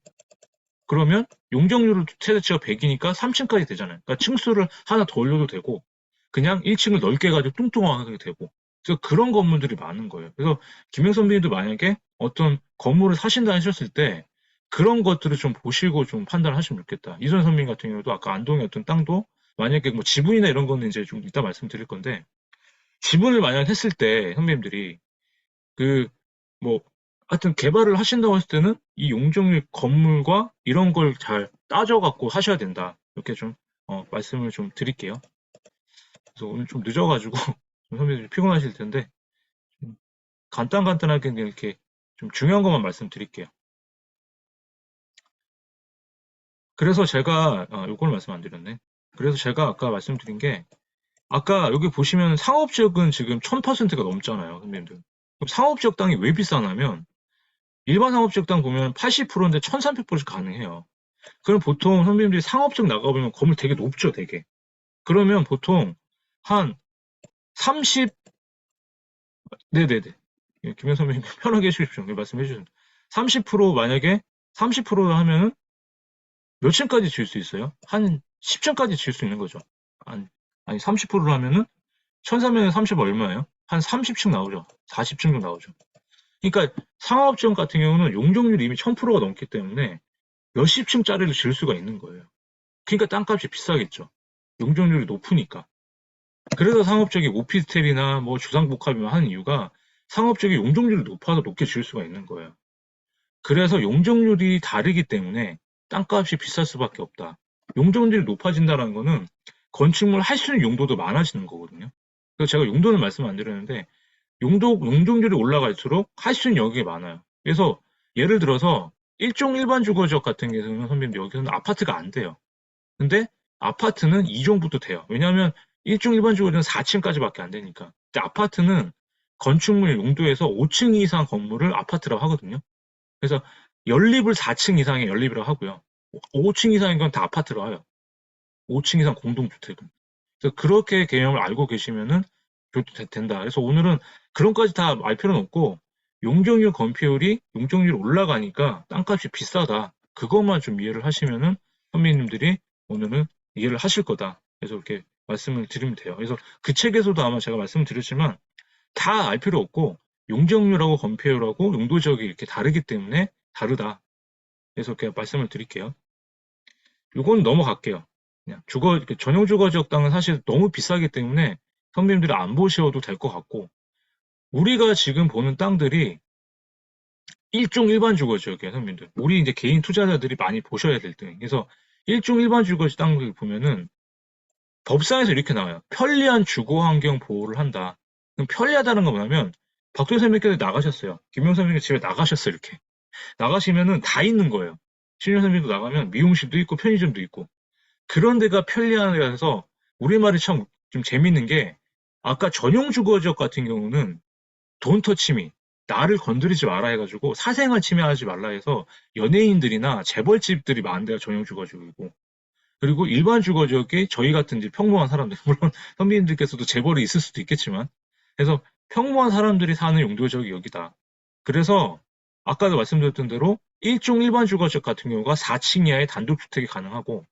그러면 용적률을 최대치가 100이니까 3층까지 되잖아요. 그러니까 층수를 하나 더 올려도 되고 그냥 1층을 넓게 해가지고 뚱뚱하게 되고 그래서 그런 건물들이 많은 거예요. 그래서 김영 선배님도 만약에 어떤 건물을 사신다 하셨을 때 그런 것들을 좀 보시고 좀 판단을 하시면 좋겠다. 이선 선배님 같은 경우도 아까 안동에 어떤 땅도 만약에 뭐 지분이나 이런 거는 이제 좀 이따 말씀드릴 건데 지분을 만약 했을 때 선배님들이 그 뭐 하여튼 개발을 하신다고 했을 때는 이 용적률 건물과 이런 걸 잘 따져갖고 하셔야 된다. 이렇게 좀 말씀을 좀 드릴게요. 그래서 오늘 좀 늦어가지고 선배님 피곤하실 텐데 좀 간단하게 그냥 이렇게 좀 중요한 것만 말씀드릴게요. 그래서 제가 요걸 말씀 안 드렸네. 그래서 제가 아까 말씀드린 게 아까 여기 보시면 상업지역은 지금 1000%가 넘잖아요, 선배님들. 그럼 상업지역 땅이 왜 비싸냐면 일반 상업지역 땅 보면 80%인데 1300%씩 가능해요. 그럼 보통 선배님들이 상업적 나가보면 건물 되게 높죠, 되게. 그러면 보통 한 30, 네네네. 예, 김현 선배님 편하게 해주십시오. 예, 말씀해 주세요. 30% 만약에 30% 하면은 몇 층까지 지을 수 있어요? 한 10층까지 지을 수 있는 거죠. 아니 30%로 하면은 1300에 30 얼마예요? 한 30층 나오죠. 40층 정도 나오죠. 그러니까 상업지역 같은 경우는 용적률이 이미 1000%가 넘기 때문에 몇십 층짜리를 지을 수가 있는 거예요. 그러니까 땅값이 비싸겠죠. 용적률이 높으니까. 그래서 상업적인 오피스텔이나 뭐 주상복합이나 하는 이유가 상업적인 용적률이 높아서 높게 지을 수가 있는 거예요. 그래서 용적률이 다르기 때문에 땅값이 비쌀 수밖에 없다. 용적률이 높아진다는 거는 건축물 할 수 있는 용도도 많아지는 거거든요. 그래서 제가 용도는 말씀 안 드렸는데 용적률이 올라갈수록 할 수 있는 영역이 많아요. 그래서 예를 들어서 일종 일반 주거지역 같은 경우는 선배님 여기서는 아파트가 안 돼요. 근데 아파트는 2종부터 돼요. 왜냐하면 일종 일반 주거지는 4층까지밖에 안 되니까. 근데 아파트는 건축물 용도에서 5층 이상 건물을 아파트라고 하거든요. 그래서 연립을 4층 이상의 연립이라고 하고요. 5층 이상인 건 다 아파트라고 해요. 5층 이상 공동주택은. 그래서 그렇게 개념을 알고 계시면은 된다. 그래서 오늘은 그런 까지 다 알 필요는 없고 용적률 건폐율이 용적률이 올라가니까 땅값이 비싸다. 그것만 좀 이해를 하시면은 선배님들이 오늘은 이해를 하실 거다. 그래서 이렇게 말씀을 드리면 돼요. 그래서 그 책에서도 아마 제가 말씀을 드렸지만 다 알 필요 없고 용적률하고 건폐율하고 용도 지역이 이렇게 다르기 때문에 다르다. 그래서 이렇게 말씀을 드릴게요. 이건 넘어갈게요. 그냥 전용 주거 지역 땅은 사실 너무 비싸기 때문에 선배님들이 안 보셔도 될 것 같고 우리가 지금 보는 땅들이 일종 일반 주거 지역이에요, 선배님들. 우리 이제 개인 투자자들이 많이 보셔야 될 때. 그래서 일종 일반 주거 땅을 보면은 법상에서 이렇게 나와요. 편리한 주거 환경 보호를 한다. 그럼 편리하다는 건 뭐냐면 박도현 선생님께서 나가셨어요. 김영 선생님께서 집에 나가셨어요, 이렇게. 나가시면은 다 있는 거예요. 신현 선생님도 나가면 미용실도 있고 편의점도 있고. 그런 데가 편리한 데라서 우리말이 참 좀 재밌는 게 아까 전용 주거 지역 같은 경우는 돈 터치미 나를 건드리지 마라 해가지고 사생활 침해하지 말라 해서 연예인들이나 재벌집들이 많은 데가 전용 주거지역이고, 그리고 일반 주거지역에 저희 같은 이제 평범한 사람들, 물론 선배님들께서도 재벌이 있을 수도 있겠지만, 그래서 평범한 사람들이 사는 용도지역이 여기다. 그래서 아까도 말씀드렸던 대로 일종 일반 주거지역 같은 경우가 4층 이하의 단독주택이 가능하고,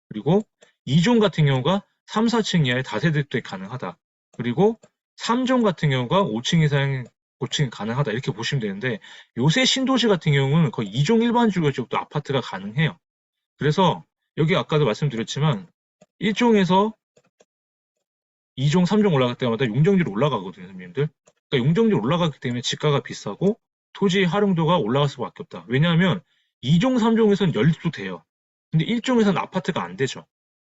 그리고 2종 같은 경우가 3, 4층 이하의 다세대 주택이 가능하다. 그리고 3종 같은 경우가 5층 이상의 고층이 가능하다. 이렇게 보시면 되는데, 요새 신도시 같은 경우는 거의 2종 일반 주거지역도 아파트가 가능해요. 그래서 여기 아까도 말씀드렸지만 1종에서 2종, 3종 올라갈 때마다 용적률이 올라가거든요, 선생님들. 그러니까 용적률이 올라가기 때문에 집가가 비싸고 토지 활용도가 올라갈 수밖에 없다. 왜냐하면 2종, 3종에서는 연립도 돼요. 근데 1종에서는 아파트가 안 되죠.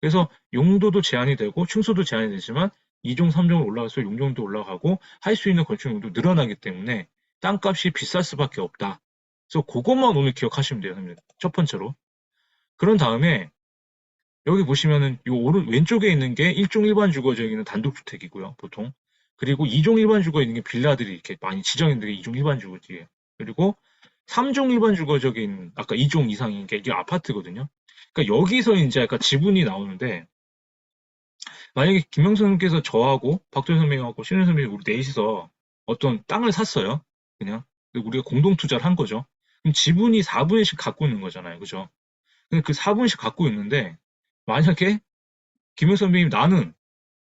그래서 용도도 제한이 되고 층수도 제한이 되지만 2종, 3종으로 올라갈수록 용적도 올라가고 할 수 있는 건축용도 늘어나기 때문에 땅값이 비쌀 수밖에 없다. 그래서 그것만 오늘 기억하시면 돼요, 선생님. 첫 번째로. 그런 다음에 여기 보시면은 요 오른 왼쪽에 있는 게 1종 일반 주거지역에 있는 단독주택이고요, 보통. 그리고 2종 일반 주거에 있는 게 빌라들이 이렇게 많이 지정인 게 2종 일반 주거지예요. 그리고 3종 일반 주거지역에 있는 아까 2종 이상인 게 이게 아파트거든요. 그러니까 여기서 이제 약간 지분이 나오는데 만약에 김명수 님께서 저하고 박도현 선배님하고 신현 선배님 우리 넷이서 어떤 땅을 샀어요. 그냥 우리가 공동 투자를 한 거죠. 그럼 지분이 4분의 1씩 갖고 있는 거잖아요. 그죠? 근데 그 4분의 1씩 갖고 있는데 만약에 김영수 선배님 나는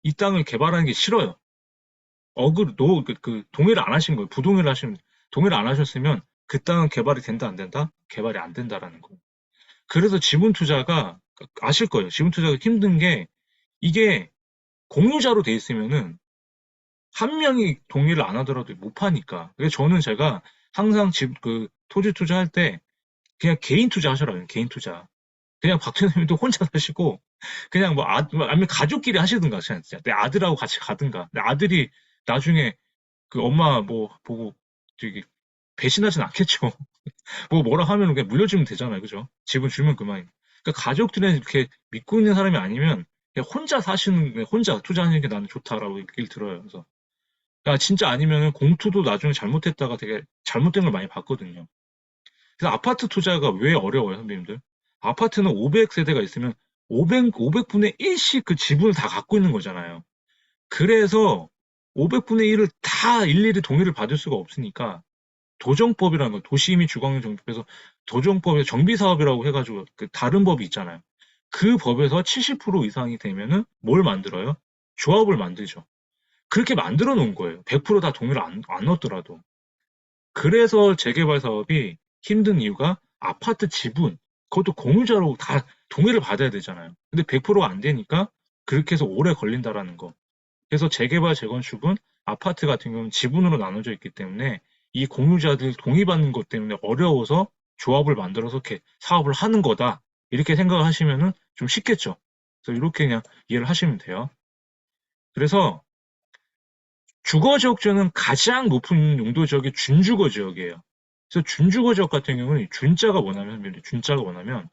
이 땅을 개발하는 게 싫어요. 동의를 안 하신 거예요. 부동의를 하시면 동의를 안 하셨으면 그 땅은 개발이 된다 안 된다? 개발이 안 된다라는 거. 그래서 지분 투자가 아실 거예요. 지분 투자가 힘든 게 이게 공유자로 돼 있으면은 한 명이 동의를 안 하더라도 못 파니까. 그래서 저는 제가 항상 토지 투자할 때 그냥 개인 투자 하셔라. 개인 투자. 그냥 박태남님도 혼자 사시고 그냥 아니면 가족끼리 하시든가 진짜 내 아들하고 같이 가든가 내 아들이 나중에 그 엄마 뭐 보고 저기 배신하진 않겠죠. 뭐 뭐라 하면 그냥 물려주면 되잖아요, 그죠? 집을 주면 그만. 그러니까 가족들은 이렇게 믿고 있는 사람이 아니면 그냥 혼자 사시는 혼자 투자하는 게 나는 좋다라고 얘기를 들어요. 그래서 진짜 아니면 공투도 나중에 잘못했다가 되게 잘못된 걸 많이 봤거든요. 그래서 아파트 투자가 왜 어려워요, 선배님들? 아파트는 500세대가 있으면 500분의 1씩 그 지분을 다 갖고 있는 거잖아요. 그래서 500분의 1을 다 일일이 동의를 받을 수가 없으니까 도정법이라는 거, 도시이미 주거환경정비법에서 도정법에 정비사업이라고 해가지고 그 다른 법이 있잖아요. 그 법에서 70% 이상이 되면은 뭘 만들어요? 조합을 만들죠. 그렇게 만들어 놓은 거예요. 100%다 동의를 안 얻더라도. 그래서 재개발 사업이 힘든 이유가 아파트 지분, 그것도 공유자로 다 동의를 받아야 되잖아요. 근데 100%가 안 되니까 그렇게 해서 오래 걸린다라는 거. 그래서 재개발, 재건축은 아파트 같은 경우는 지분으로 나눠져 있기 때문에 이 공유자들 동의받는 것 때문에 어려워서 조합을 만들어서 이렇게 사업을 하는 거다. 이렇게 생각을 하시면은 좀 쉽겠죠. 그래서 이렇게 그냥 이해를 하시면 돼요. 그래서 주거지역 중에는 가장 높은 용도 지역이 준주거 지역이에요. 그래서 준주거 지역 같은 경우는 준자가 뭐냐면, 준자가 뭐냐면,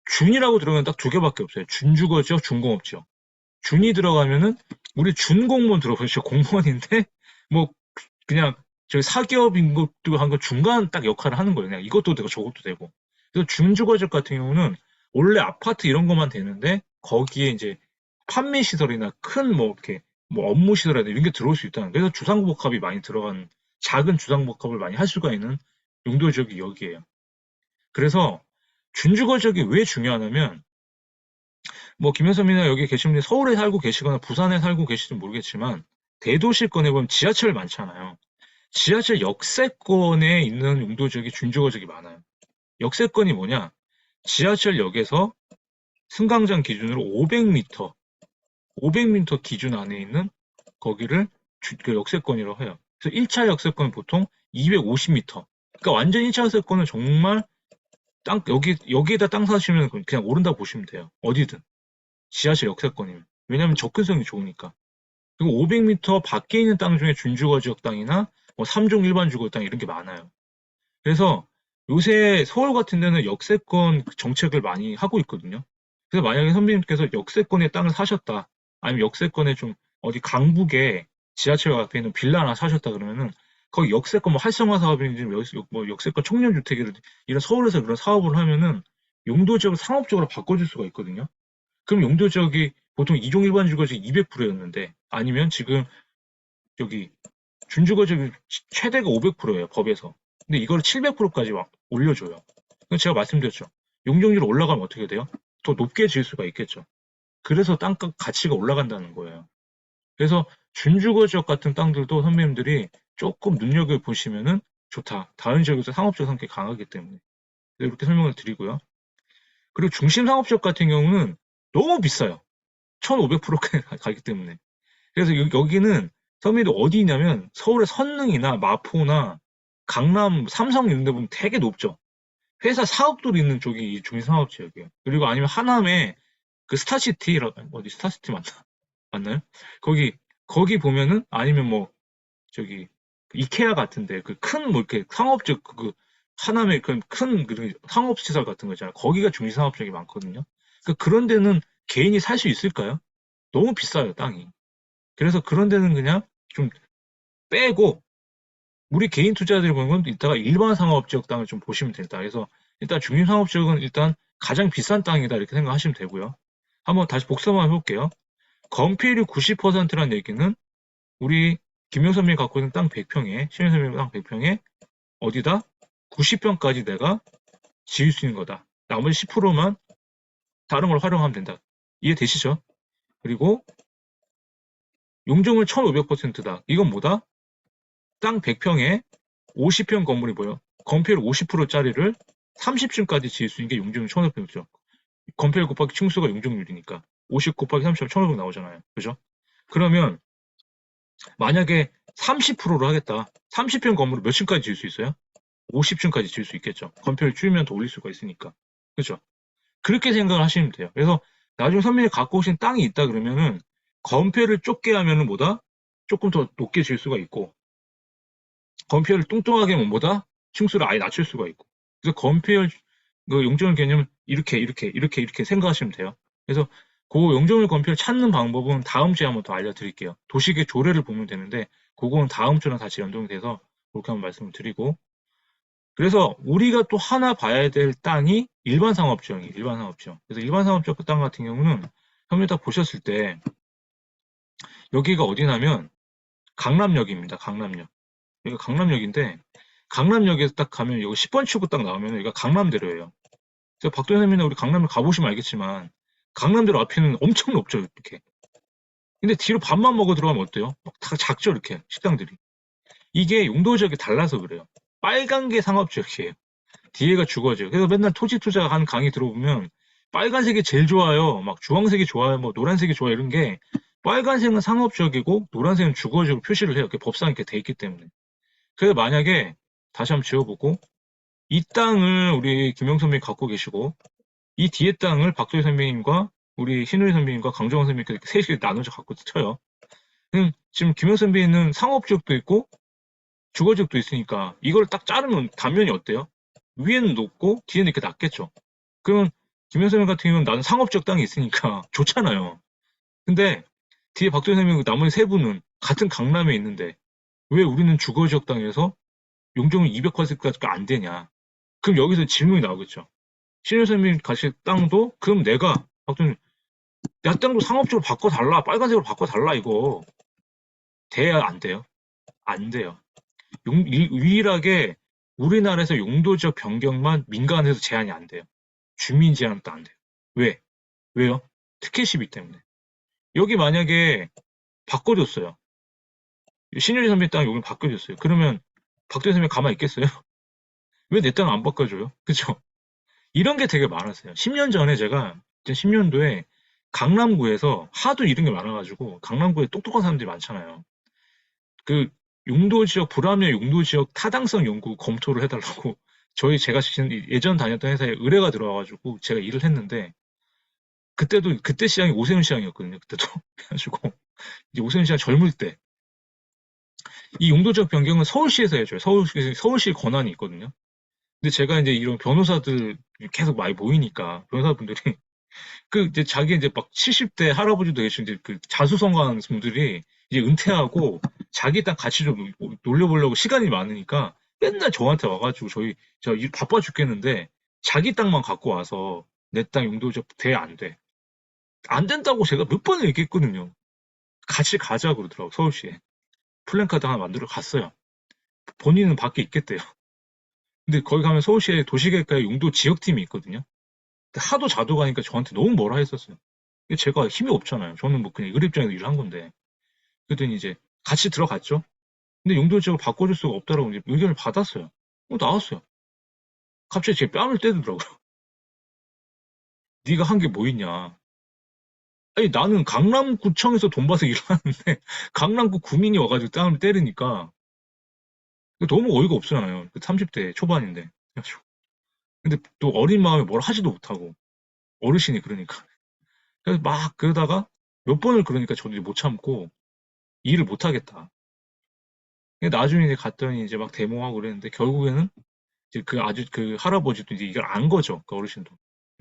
준이라고 들어가면 딱 두 개밖에 없어요. 준주거 지역, 준공업 지역. 준이 들어가면은, 우리 준공무원 들어보시죠. 공무원인데, 뭐, 그냥, 저기 사기업인 것도 한 거 중간 딱 역할을 하는 거예요. 그냥 이것도 되고 저것도 되고. 그래서 준주거 지역 같은 경우는, 원래 아파트 이런 것만 되는데, 거기에 이제 판매 시설이나 큰 뭐, 이렇게, 뭐 업무 시설이나 이런 게 들어올 수 있다는. 그래서 주상복합이 많이 들어간, 작은 주상복합을 많이 할 수가 있는 용도 지역이 여기에요. 그래서 준주거 지역이 왜 중요하냐면, 뭐 김현섭이나 여기 계신 분이 서울에 살고 계시거나 부산에 살고 계실지 모르겠지만 대도시권에 보면 지하철 많잖아요. 지하철 역세권에 있는 용도 지역이 준주거 지역이 많아요. 역세권이 뭐냐? 지하철역에서 승강장 기준으로 500m, 500m 기준 안에 있는 거기를 그 역세권이라고 해요. 그래서 1차 역세권은 보통 250m. 그러니까 완전 1차 역세권은 정말 여기에다 땅 사시면 그냥 오른다 보시면 돼요. 어디든. 지하철 역세권이면. 왜냐면 접근성이 좋으니까. 그리고 500m 밖에 있는 땅 중에 준주거 지역 땅이나 뭐 3종 일반 주거 땅 이런 게 많아요. 그래서 요새 서울 같은 데는 역세권 정책을 많이 하고 있거든요. 그래서 만약에 선배님께서 역세권의 땅을 사셨다. 아니면 역세권에 좀 어디 강북에 지하철 앞에 있는 빌라 하나 사셨다 그러면은 거기 역세권 뭐 활성화 사업인지 뭐 역세권 청년주택이라든지 이런 서울에서 그런 사업을 하면은 용도 지역을 상업적으로 바꿔줄 수가 있거든요. 그럼 용도 지역이 보통 이종 일반 주거지 200%였는데 아니면 지금 여기 준주거지역이 최대가 500%예요 법에서. 근데 이걸 700%까지 올려줘요. 제가 말씀드렸죠. 용적률이 올라가면 어떻게 돼요? 더 높게 지을 수가 있겠죠. 그래서 땅값 가치가 올라간다는 거예요. 그래서 준주거 지역 같은 땅들도 선배님들이 조금 눈여겨보시면은 좋다. 다른 지역에서 상업적 성격이 강하기 때문에. 이렇게 설명을 드리고요. 그리고 중심 상업지역 같은 경우는 너무 비싸요. 1500%까지 가기 때문에. 그래서 여기는 선배님들 어디 있냐면 서울의 선릉이나 마포나 강남, 삼성 이런 데 보면 되게 높죠. 회사 사업들이 있는 쪽이 이 중심 상업지역이에요. 그리고 아니면 하남에 그 스타시티, 어디 스타시티 맞나요? 거기 보면은 아니면 뭐 저기 그 이케아 같은데 그 큰 뭐 이렇게 상업적 그 하남의 큰 상업시설 같은 거 있잖아요. 거기가 중시상업적이 많거든요. 그런 데는 개인이 살 수 있을까요? 너무 비싸요, 땅이. 그래서 그런 데는 그냥 좀 빼고 우리 개인 투자자들이 보는 건 이따가 일반 상업지역 땅을 좀 보시면 된다. 그래서 일단 중심상업지역은 일단 가장 비싼 땅이다 이렇게 생각하시면 되고요. 한번 다시 복습만 해볼게요. 건폐율이 90%라는 얘기는 우리 김영선님이 갖고 있는 땅 100평에 신현선님 땅 100평에 어디다 90평까지 내가 지을 수 있는 거다. 나머지 10%만 다른 걸 활용하면 된다. 이해되시죠? 그리고 용적률 1500%다. 이건 뭐다? 땅 100평에 50평 건물이 뭐예요? 건폐율 50%짜리를 30층까지 지을 수 있는 게 용적률 1500%죠. 건폐율 곱하기 층수가 용적률이니까 50 곱하기 30하면 1500 나오잖아요. 그죠? 그러면 만약에 30%로 하겠다. 30평 건물을 몇 층까지 지을 수 있어요? 50층까지 지을 수 있겠죠. 건폐율 줄이면 더 올릴 수가 있으니까. 그죠? 그렇게 생각을 하시면 돼요. 그래서 나중에 선배님이 갖고 오신 땅이 있다 그러면은 건폐율을 좁게 하면은 뭐다? 조금 더 높게 지을 수가 있고 건폐율을 뚱뚱하게 하면 뭐다? 층수를 아예 낮출 수가 있고. 그래서 건폐율 그 용적률 개념은 이렇게 생각하시면 돼요. 그래서 그 용적률 건폐율 찾는 방법은 다음 주에 한번 더 알려드릴게요. 도식의 조례를 보면 되는데 그거는 다음 주랑 같이 연동이 돼서 그렇게 한번 말씀을 드리고 그래서 우리가 또 하나 봐야 될 땅이 일반 상업지역이에요. 일반 상업지역. 그래서 일반 상업지역 그 땅 같은 경우는 선생님 딱 보셨을 때 여기가 어디냐면 강남역입니다. 강남역. 여기가 강남역인데 강남역에서 딱 가면 여기 10번 출구 딱 나오면 여기가 강남대로예요. 그래서 박도현 선생님은 우리 강남을 가보시면 알겠지만 강남대로 앞에는 엄청 높죠. 이렇게. 근데 뒤로 밥만 먹어 들어가면 어때요? 막 다 작죠. 이렇게 식당들이. 이게 용도 지역이 달라서 그래요. 빨간 게 상업지역이에요. 뒤에가 주거지요. 그래서 맨날 토지 투자한 강의 들어보면 빨간색이 제일 좋아요. 막 주황색이 좋아요. 뭐 노란색이 좋아요. 이런 게 빨간색은 상업지역이고 노란색은 주거지역으로 표시를 해요. 이렇게 법상 이렇게 돼 있기 때문에. 그래서 만약에 다시 한번 지어보고 이 땅을 우리 김영 선배님 갖고 계시고 이 뒤에 땅을 박도희 선배님과 우리 신우리 선배님과 강정원 선배님께 이렇게 셋이 나눠서 갖고 쳐요. 지금 김영 선배님은 상업지역도 있고 주거지역도 있으니까 이걸 딱 자르면 단면이 어때요? 위에는 높고 뒤에는 이렇게 낮겠죠. 그러면 김현선 같은 경우는 나는 상업적 땅이 있으니까 좋잖아요. 근데 뒤에 박도현 선생님 나머지 세 분은 같은 강남에 있는데 왜 우리는 주거지역 땅에서 용적률 200%까지가 안 되냐. 그럼 여기서 질문이 나오겠죠. 신현 선생님 가실 땅도 그럼 내가 박도현 내 땅도 상업적으로 바꿔달라. 빨간색으로 바꿔달라 이거. 돼야 안 돼요? 안 돼요. 유일하게 우리나라에서 용도지역 변경만 민간에서 제한이 안 돼요. 주민 제한도 안 돼요. 왜? 왜요? 특혜시비 때문에. 여기 만약에 바꿔줬어요. 신유리 선배 땅 여기 바꿔줬어요. 그러면 박도현 선배 가만히 있겠어요? 왜 내 땅 안 바꿔줘요? 그쵸? 이런 게 되게 많았어요. 10년 전에 제가 2010년도에 강남구에서 하도 이런 게 많아가지고 강남구에 똑똑한 사람들이 많잖아요. 그 용도지역 불합리한 용도지역 타당성 연구 검토를 해달라고 제가 예전 다녔던 회사에 의뢰가 들어와가지고 제가 일을 했는데 그때 시장이 오세훈 시장이었거든요. 그때도 그래가지고 이제 오세훈 시장 젊을 때 이 용도지역 변경은 서울시에서 해줘요. 서울시 권한이 있거든요. 근데 제가 이제 이런 변호사들 계속 많이 모이니까 변호사분들이 이제 자기 이제 막 70대 할아버지도 계신 이제 그 자수성가하는 분들이 이제 은퇴하고 자기 땅 같이 좀 놀려보려고 시간이 많으니까 맨날 저한테 와가지고 저 일 바빠 죽겠는데 자기 땅만 갖고 와서 내 땅 용도적 돼, 안 돼. 안 된다고 제가 몇 번을 얘기했거든요. 같이 가자 그러더라고, 서울시에. 플랜카드 하나 만들어 갔어요. 본인은 밖에 있겠대요. 근데 거기 가면 서울시에 도시계획과의 용도 지역팀이 있거든요. 근데 하도 자도 가니까 저한테 너무 뭐라 했었어요. 제가 힘이 없잖아요. 저는 뭐 그냥 의료입장에서 일을 한 건데. 그랬더니 이제 같이 들어갔죠. 근데 용도 지역을 바꿔줄 수가 없다라고 이제 의견을 받았어요. 나왔어요. 갑자기 제 뺨을 때리더라고요. 네가 한 게 뭐 있냐. 아니 나는 강남구청에서 돈 받아서 일을 하는데 강남구 구민이 와가지고 뺨을 때리니까 너무 어이가 없잖아요. 30대 초반인데. 그래가지고. 근데 또 어린 마음에 뭘 하지도 못하고 어르신이 그러니까. 그래서 막 그러다가 몇 번을 그러니까 저도 이제 못 참고 일을 못 하겠다. 나중에 이제 갔더니 이제 막 데모하고 그랬는데 결국에는 이제 그 할아버지도 이제 이걸 안 거죠. 그 어르신도.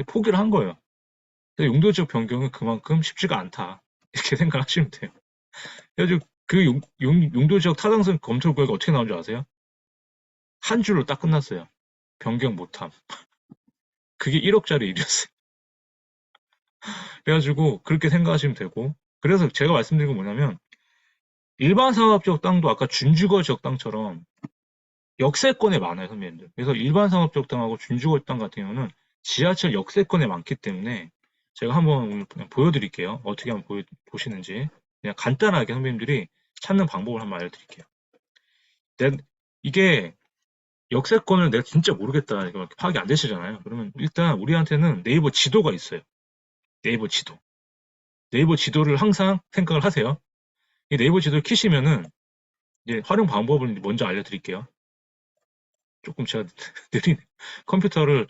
포기를 한 거예요. 용도적 변경은 그만큼 쉽지가 않다. 이렇게 생각하시면 돼요. 그래가지고 그 용도지역 타당성 검토 결과 어떻게 나온 줄 아세요? 한 줄로 딱 끝났어요. 변경 못함. 그게 1억짜리 일이었어요. 그래가지고 그렇게 생각하시면 되고. 그래서 제가 말씀드린 건 뭐냐면 일반 상업지역 땅도 아까 준주거 지역 땅처럼 역세권에 많아요, 선배님들. 그래서 일반 상업지역 땅하고 준주거 땅 같은 경우는 지하철 역세권에 많기 때문에 제가 한번 오늘 그냥 보여드릴게요. 어떻게 한번 보시는지. 그냥 간단하게 선배님들이 찾는 방법을 한번 알려드릴게요. 이게 역세권을 내가 진짜 모르겠다. 이거 파악이 안 되시잖아요. 그러면 일단 우리한테는 네이버 지도가 있어요. 네이버 지도. 네이버 지도를 항상 생각을 하세요. 이 네이버 지도를 키시면은 이제 활용 방법을 먼저 알려드릴게요. 조금 제가 느린 컴퓨터를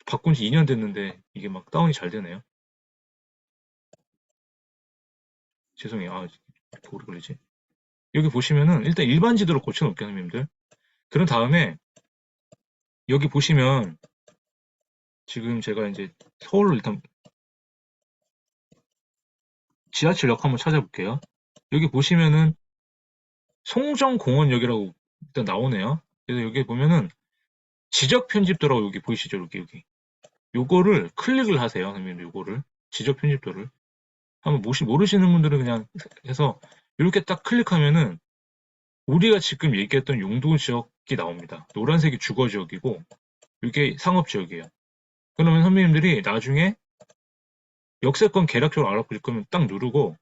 바꾼 지 2년 됐는데 이게 막 다운이 잘 되네요. 죄송해요. 오래 걸리지? 여기 보시면은 일단 일반 지도로 고쳐놓을게요, 선생님들. 그런 다음에 여기 보시면 지금 제가 이제 서울로 일단 지하철역 한번 찾아볼게요. 여기 보시면은 송정공원역이라고 일단 나오네요. 그래서 여기 보면은 지적 편집도라고 여기 보이시죠? 여기. 요거를 클릭을 하세요. 선생님, 요거를. 지적 편집도를. 한번 모르시는 분들은 그냥 해서 이렇게 딱 클릭하면은 우리가 지금 얘기했던 용도 지역이 나옵니다. 노란색이 주거 지역이고 이게 상업 지역이에요. 그러면 선배님들이 나중에 역세권 계략적으로 알아보실 거면 딱 누르고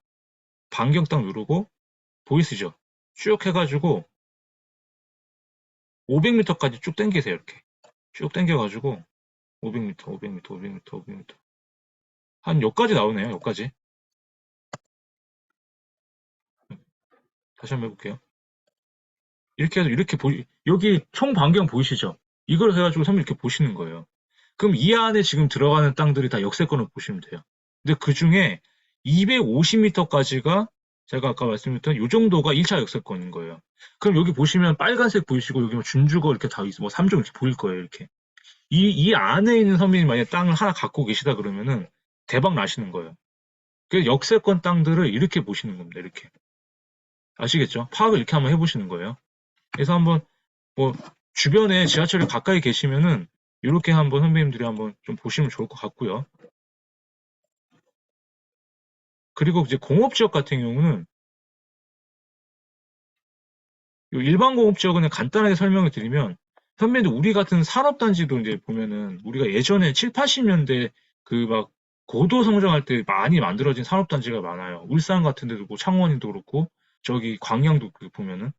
반경 딱 누르고 보이시죠? 쭉 해가지고 500m까지 쭉 당기세요. 이렇게 쭉 당겨가지고 500m, 500m, 500m, 500m 한 여기까지 나오네요. 여기까지. 다시 한번 해볼게요. 이렇게 해서 여기 총 반경 보이시죠? 이걸 해가지고 선생님 이렇게 보시는 거예요. 그럼 이 안에 지금 들어가는 땅들이 다 역세권을 보시면 돼요. 근데 그 중에 250m까지가 제가 아까 말씀드렸던 이 정도가 1차 역세권인 거예요. 그럼 여기 보시면 빨간색 보이시고 여기 뭐 준주거 이렇게 다 있어. 뭐 3종 이렇게 보일 거예요. 이렇게. 이 안에 있는 서민이 만약에 땅을 하나 갖고 계시다 그러면은 대박 나시는 거예요. 그래서 역세권 땅들을 이렇게 보시는 겁니다. 이렇게. 아시겠죠? 파악을 이렇게 한번 해보시는 거예요. 그래서 한번 뭐 주변에 지하철이 가까이 계시면은 이렇게 한번 선배님들이 한번 좀 보시면 좋을 것 같고요. 그리고 이제 공업지역 같은 경우는 일반 공업지역은 간단하게 설명을 드리면 선배님들 우리 같은 산업단지도 이제 보면은 우리가 예전에 7, 80년대 그 막 고도 성장할 때 많이 만들어진 산업단지가 많아요. 울산 같은 데도 그렇고 창원도 그렇고 저기 광양도 보면은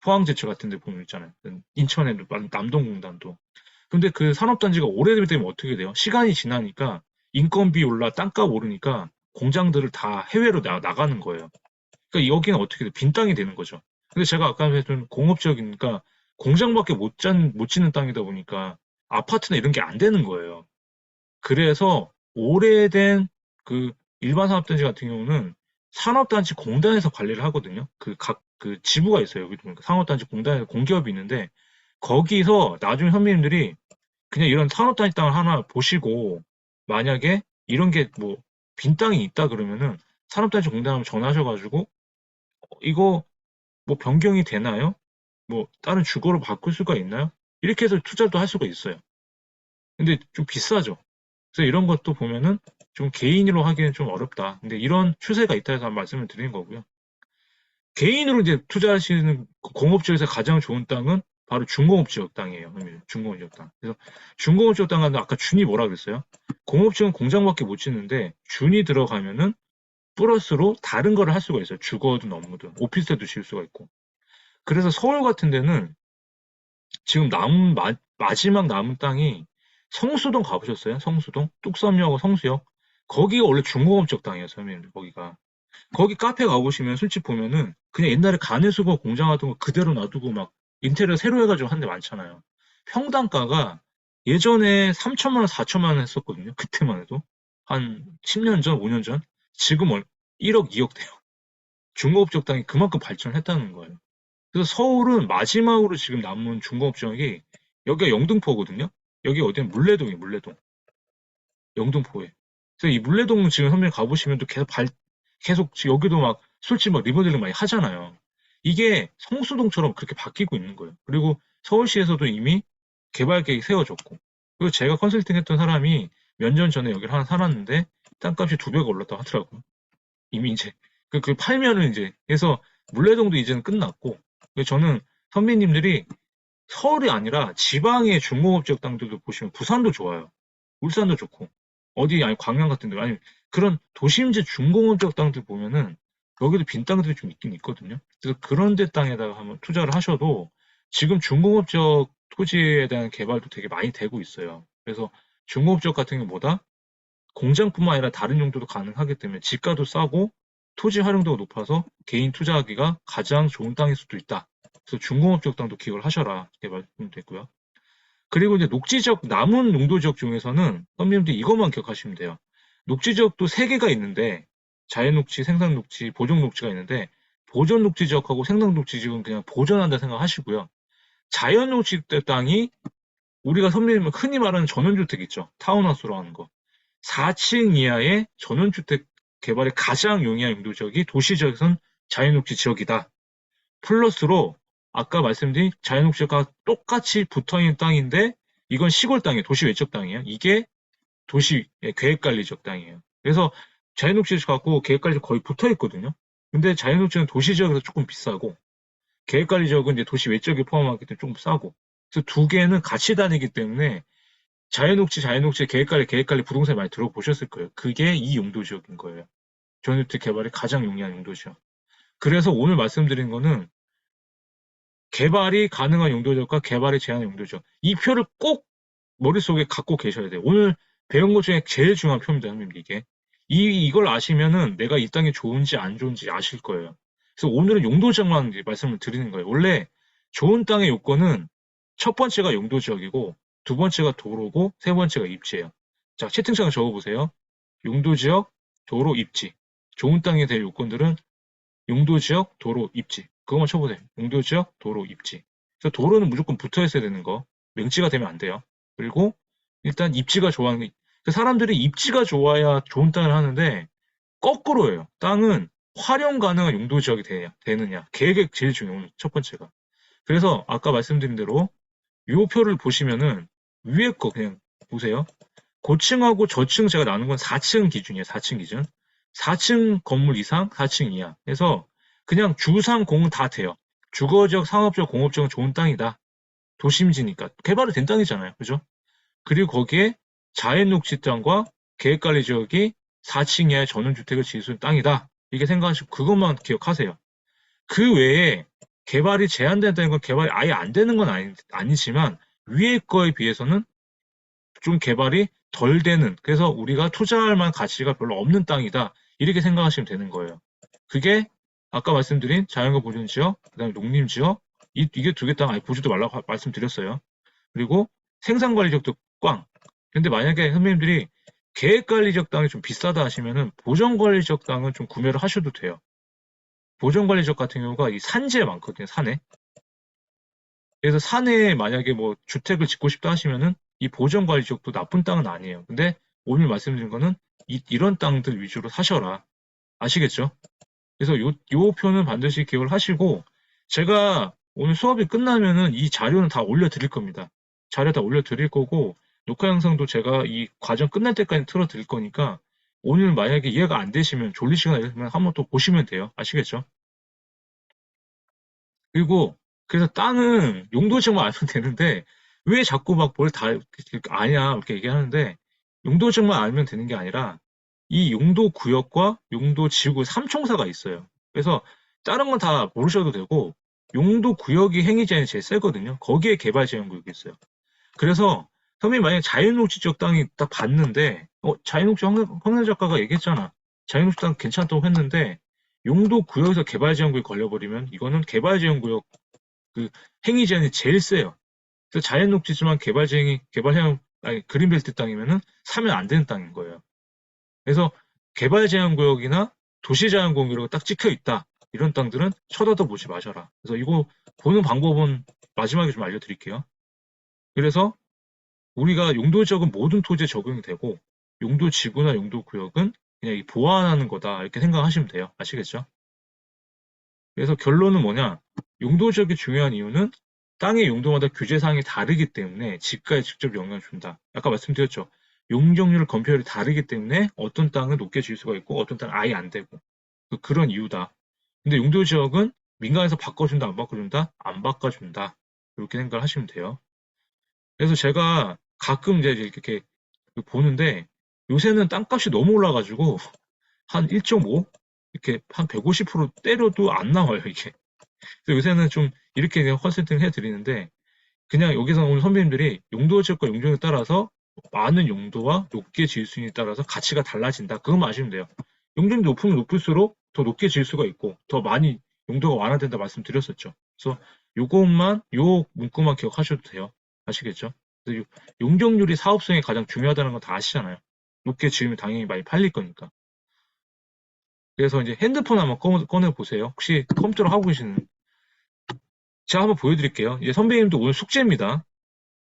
포항제철 같은 데 보면 있잖아요. 인천에도 남동공단도. 근데 그 산업단지가 오래되면 어떻게 돼요? 시간이 지나니까 인건비 올라 땅값 오르니까 공장들을 다 해외로 나가는 거예요. 그러니까 여기는 어떻게 돼? 빈 땅이 되는 거죠. 근데 제가 아까 했던 공업지역이니까 공장밖에 못 짓는 땅이다 보니까 아파트나 이런 게 안 되는 거예요. 그래서 오래된 그 일반 산업단지 같은 경우는 산업단지 공단에서 관리를 하거든요. 그 지부가 있어요. 여기 보니까 산업단지 공단에서 공기업이 있는데 거기서 나중에 선배님들이 그냥 이런 산업단지 땅을 하나 보시고 만약에 이런 게 뭐 빈 땅이 있다 그러면은 산업단지 공단에 전화하셔가지고 이거 뭐 변경이 되나요? 뭐 다른 주거로 바꿀 수가 있나요? 이렇게 해서 투자도 할 수가 있어요. 근데 좀 비싸죠. 그래서 이런 것도 보면은 좀 개인으로 하기는 좀 어렵다. 근데 이런 추세가 있다 해서 말씀을 드리는 거고요. 개인으로 이제 투자하시는 공업 지역에서 가장 좋은 땅은 바로 중공업 지역 땅이에요. 중공업 지역 땅. 그래서 중공업 지역 땅은 아까 준이 뭐라 그랬어요? 공업 지역은 공장밖에 못 짓는데 준이 들어가면은 플러스로 다른 거를 할 수가 있어요. 주거든 업무든 오피스텔도 지을 수가 있고. 그래서 서울 같은 데는 지금 남은 마지막 남은 땅이 성수동 가보셨어요? 성수동? 뚝섬역하고 성수역? 거기가 원래 중공업 지역 땅이에요, 선생님. 거기가. 거기 카페 가보시면 솔직히 보면은 그냥 옛날에 가내수거 공장 같은 거 그대로 놔두고 막 인테리어 새로 해가지고 한 데 많잖아요. 평당가가 예전에 3천만 원, 4천만 원 했었거든요. 그때만 해도. 한 10년 전, 5년 전. 지금 1억, 2억 돼요. 중공업 지역 땅이 그만큼 발전했다는 거예요. 그래서 서울은 마지막으로 지금 남은 중공업 지역이 여기가 영등포거든요. 여기 어디는 물레동이에요, 물레동. 영등포에. 그래서 이 물레동 지금 선배님 가보시면 또 계속 여기도 막 솔직히 막 리모델링 많이 하잖아요. 이게 성수동처럼 그렇게 바뀌고 있는 거예요. 그리고 서울시에서도 이미 개발 계획이 세워졌고. 그리고 제가 컨설팅 했던 사람이 몇 년 전에 여기를 하나 살았는데 땅값이 2배가 올랐다고 하더라고요. 이미 이제 그 팔면은 이제 해서 물레동도 이제는 끝났고 그래서 저는 선배님들이 서울이 아니라 지방의 중공업 지역 땅들도 보시면 부산도 좋아요. 울산도 좋고 어디 아니 광양 같은 데 아니 그런 도심지 중공업 지역 땅들 보면은 여기도 빈 땅들이 좀 있긴 있거든요. 그래서 그런 데 땅에다가 한번 투자를 하셔도 지금 중공업 지역 토지에 대한 개발도 되게 많이 되고 있어요. 그래서 중공업 지역 같은 경우보다 공장뿐만 아니라 다른 용도도 가능하기 때문에 집가도 싸고 토지 활용도가 높아서 개인 투자하기가 가장 좋은 땅일 수도 있다. 그래서 중공업 지역 땅도 기억을 하셔라. 이렇게 말씀드렸고요. 그리고 이제 녹지 지역, 남은 용도 지역 중에서는 선생님들 이것만 기억하시면 돼요. 녹지 지역도 세 개가 있는데 자연 녹지, 생산 녹지, 보존 녹지가 있는데 보존 녹지 지역하고 생산 녹지 지역은 그냥 보존한다 생각하시고요. 자연 녹지 땅이 우리가 선배님 흔히 말하는 전원주택 있죠. 타운하우스로 하는 거. 4층 이하의 전원주택 개발에 가장 용이한 용도 지역이 도시 지역에선 자연녹지 지역이다. 플러스로 아까 말씀드린 자연녹지가 똑같이 붙어있는 땅인데 이건 시골 땅이에요. 도시 외적 땅이에요. 이게 도시 계획관리 지역 땅이에요. 그래서 자연녹지 갖고 계획관리 지역 거의 붙어있거든요. 근데 자연녹지는 도시 지역에서 조금 비싸고 계획관리 지역은 이제 도시 외적에 포함하기 때문에 조금 싸고 그래서 두 개는 같이 다니기 때문에 자연녹지, 계획관리 부동산 많이 들어보셨을 거예요. 그게 이 용도 지역인 거예요. 전원주택 개발이 가장 용이한 용도죠. 그래서 오늘 말씀드린 거는 개발이 가능한 용도지역과 개발이 제한한 용도지역. 이 표를 꼭 머릿속에 갖고 계셔야 돼요. 오늘 배운 것 중에 제일 중요한 표입니다, 형님, 이게. 이걸 아시면은 내가 이 땅이 좋은지 안 좋은지 아실 거예요. 그래서 오늘은 용도지역만 말씀을 드리는 거예요. 원래 좋은 땅의 요건은 첫 번째가 용도지역이고, 두 번째가 도로고, 세 번째가 입지예요. 자, 채팅창에 적어보세요. 용도지역, 도로, 입지. 좋은 땅에 될 요건들은 용도지역, 도로, 입지. 그것만 쳐보세요. 용도지역, 도로, 입지. 그래서 도로는 무조건 붙어 있어야 되는 거. 명지가 되면 안 돼요. 그리고 일단 입지가 좋아하는 사람들이 입지가 좋아야 좋은 땅을 하는데 거꾸로예요. 땅은 활용 가능한 용도 지역이 되느냐. 계획이 제일 중요해요. 첫 번째가. 그래서 아까 말씀드린 대로 요 표를 보시면은 위에 거 그냥 보세요. 고층하고 저층 제가 나눈 건 4층 기준이에요. 4층 기준. 4층 건물 이상, 4층 이하. 그래서 그냥 주상 공은 다 돼요. 주거지역, 상업지역, 공업지역은 좋은 땅이다. 도심지니까. 개발이 된 땅이잖아요. 그죠? 그리고 거기에 자연녹지 땅과 계획관리 지역이 4층 이하의 전원주택을 지을 수 있는 땅이다. 이렇게 생각하시고 그것만 기억하세요. 그 외에 개발이 제한된다는 건 개발이 아예 안 되는 건 아니지만 위에 거에 비해서는 좀 개발이 덜 되는 그래서 우리가 투자할 만한 가치가 별로 없는 땅이다. 이렇게 생각하시면 되는 거예요. 그게 아까 말씀드린 자연과 보존지역, 그다음에 농림지역 이게 두 개 땅 아예 보지도 말라고 말씀드렸어요. 그리고 생산관리지역도 꽝. 근데 만약에 선배님들이 계획관리지역 땅이 좀 비싸다 하시면은 보전관리지역 땅은 좀 구매를 하셔도 돼요. 보전관리지역 같은 경우가 이 산지에 많거든요. 산에. 그래서 산에 만약에 뭐 주택을 짓고 싶다 하시면은 이 보전관리 지역도 나쁜 땅은 아니에요. 근데 오늘 말씀드린 거는 이런 땅들 위주로 사셔라. 아시겠죠? 그래서 요 표는 반드시 기억을 하시고 제가 오늘 수업이 끝나면은 이 자료는 다 올려드릴 겁니다. 자료 다 올려드릴 거고, 녹화 영상도 제가 이 과정 끝날 때까지 틀어드릴 거니까, 오늘 만약에 이해가 안 되시면, 졸리시거나 이러면 한번 또 보시면 돼요. 아시겠죠? 그리고, 그래서 땅은 용도지역만 알면 되는데, 왜 자꾸 막 뭘 다 아냐, 이렇게 얘기하는데, 용도지역만 알면 되는 게 아니라, 이 용도 구역과 용도 지구 삼총사가 있어요. 그래서, 다른 건 다 모르셔도 되고, 용도 구역이 행위 제한이 제일 세거든요. 거기에 개발 제한 구역이 있어요. 그래서, 선생님 만약에 자연녹지적 땅이 딱 봤는데, 자연녹지 황래 작가가 얘기했잖아. 자연녹지 땅 괜찮다고 했는데, 용도 구역에서 개발 제한 구역이 걸려버리면, 이거는 개발 제한 구역 그 행위 제한이 제일 세요. 그래서 자연 녹지지만 개발해양 아니 그린벨트 땅이면은 사면 안 되는 땅인 거예요. 그래서 개발 제한 구역이나 도시 제한 구역이라고 딱 찍혀 있다. 이런 땅들은 쳐다도 보지 마셔라. 그래서 이거 보는 방법은 마지막에 좀 알려드릴게요. 그래서 우리가 용도 지역은 모든 토지에 적용이 되고 용도 지구나 용도 구역은 그냥 보완하는 거다 이렇게 생각하시면 돼요. 아시겠죠? 그래서 결론은 뭐냐? 용도 지역이 중요한 이유는 땅의 용도마다 규제사항이 다르기 때문에 집가에 직접 영향을 준다. 아까 말씀드렸죠. 용적률 검표율이 다르기 때문에 어떤 땅은 높게 지을 수가 있고 어떤 땅은 아예 안 되고 그런 이유다. 근데 용도 지역은 민간에서 바꿔준다, 안 바꿔준다? 안 바꿔준다. 이렇게 생각을 하시면 돼요. 그래서 제가 가끔 이제 이렇게 보는데 요새는 땅값이 너무 올라가지고 한 1.5? 이렇게 한 150% 때려도 안 나와요, 이게. 그래서 요새는 좀 이렇게 그냥 컨설팅을 해드리는데 그냥 여기서 오늘 선배님들이 용도 지역과 용적에 따라서 많은 용도와 높게 지을 수 있는 따라서 가치가 달라진다. 그것만 아시면 돼요. 용적이 높으면 높을수록 더 높게 지을 수가 있고 더 많이 용도가 완화된다 말씀드렸었죠. 그래서 요 문구만 기억하셔도 돼요. 아시겠죠? 그래서 용적률이 사업성에 가장 중요하다는 건 다 아시잖아요. 높게 지으면 당연히 많이 팔릴 거니까. 그래서 이제 핸드폰 한번 꺼내 보세요. 혹시 컴퓨터로 하고 계시는 제가 한번 보여드릴게요. 이제 선배님도 오늘 숙제입니다.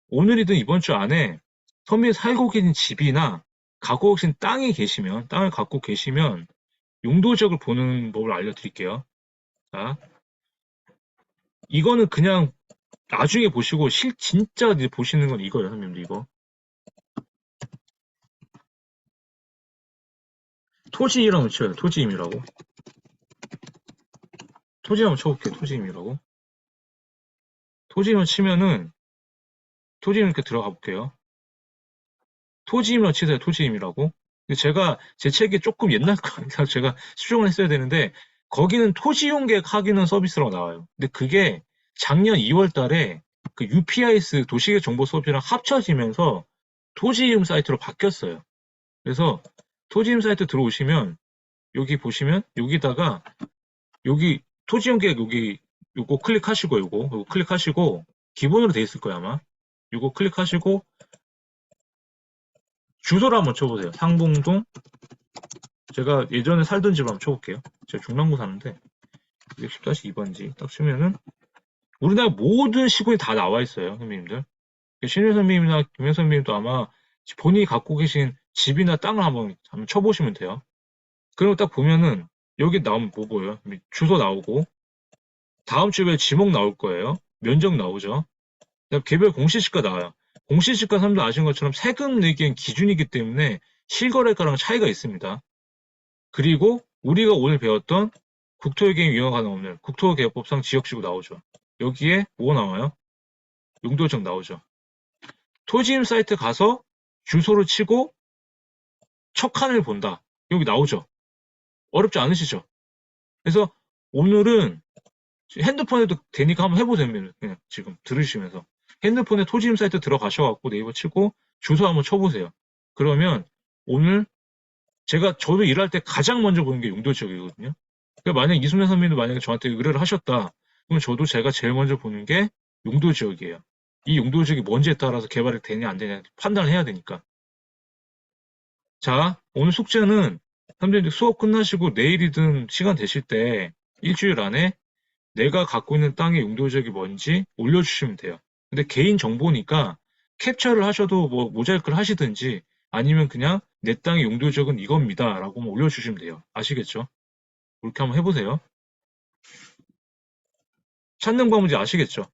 오늘이든 이번 주 안에 선배님 살고 계신 집이나 갖고 계신 땅을 갖고 계시면 용도지역을 보는 법을 알려드릴게요. 자, 이거는 그냥 나중에 보시고 진짜 이제 보시는 건 이거예요, 선배님들 이거. 토지라고 쳐요. 토지임이라고. 토지 한번 쳐볼게요. 토지임이라고. 토지임 치면은 토지임 이렇게 들어가 볼게요. 토지임이라고 치세요. 토지임이라고. 제가 제 책이 조금 옛날 거라서 제가 수정을 했어야 되는데 거기는 토지용 계획 하기는 서비스라고 나와요. 근데 그게 작년 2월 달에 그 UPIS 도시계획 정보 서비스랑 합쳐지면서 토지이음 사이트로 바뀌었어요. 그래서 토지이음 사이트 들어오시면 여기 보시면 여기다가 여기 토지용 계획 여기 요거 클릭하시고 요거 클릭하시고 기본으로 돼 있을 거예요 아마. 요거 클릭하시고 주소를 한번 쳐보세요. 상봉동 제가 예전에 살던 집을 한번 쳐볼게요. 제가 중랑구 사는데 210-2번지 딱 치면은 우리나라 모든 시군이 다 나와 있어요, 선배님들. 신일 선배님이나 김현 선배님도 아마 본인이 갖고 계신 집이나 땅을 한번 쳐보시면 돼요. 그리고 딱 보면은 여기 나오면 뭐 보여요? 주소 나오고 다음 주에 지목 나올 거예요. 면적 나오죠. 개별 공시지가 나와요. 공시지가 사람들 아시는 것처럼 세금 내기엔 기준이기 때문에 실거래가랑 차이가 있습니다. 그리고 우리가 오늘 배웠던 국토개혁 위헌 가능 없는 국토개혁법상 지역지구 나오죠. 여기에 뭐 나와요? 용도지역 나오죠. 토지임 사이트 가서 주소를 치고 척칸을 본다. 여기 나오죠. 어렵지 않으시죠? 그래서 오늘은 핸드폰에도 되니까 한번 해보세요. 그냥 지금 들으시면서. 핸드폰에 토지임 사이트 들어가셔갖고 네이버 치고 주소 한번 쳐보세요. 그러면 오늘 저도 일할 때 가장 먼저 보는 게 용도지역이거든요. 그러니까 만약 이순애 선배님도 만약에 저한테 의뢰를 하셨다. 그럼 저도 제가 제일 먼저 보는 게 용도지역이에요. 이 용도지역이 뭔지에 따라서 개발이 되냐 안 되냐 판단을 해야 되니까. 자, 오늘 숙제는 선생님들 수업 끝나시고 내일이든 시간 되실 때 일주일 안에 내가 갖고 있는 땅의 용도지역이 뭔지 올려주시면 돼요. 근데 개인 정보니까 캡처를 하셔도 뭐 모자이크를 하시든지 아니면 그냥 내 땅의 용도지역은 이겁니다 라고 올려주시면 돼요. 아시겠죠? 그렇게 한번 해보세요. 찾는 방법인지 아시겠죠?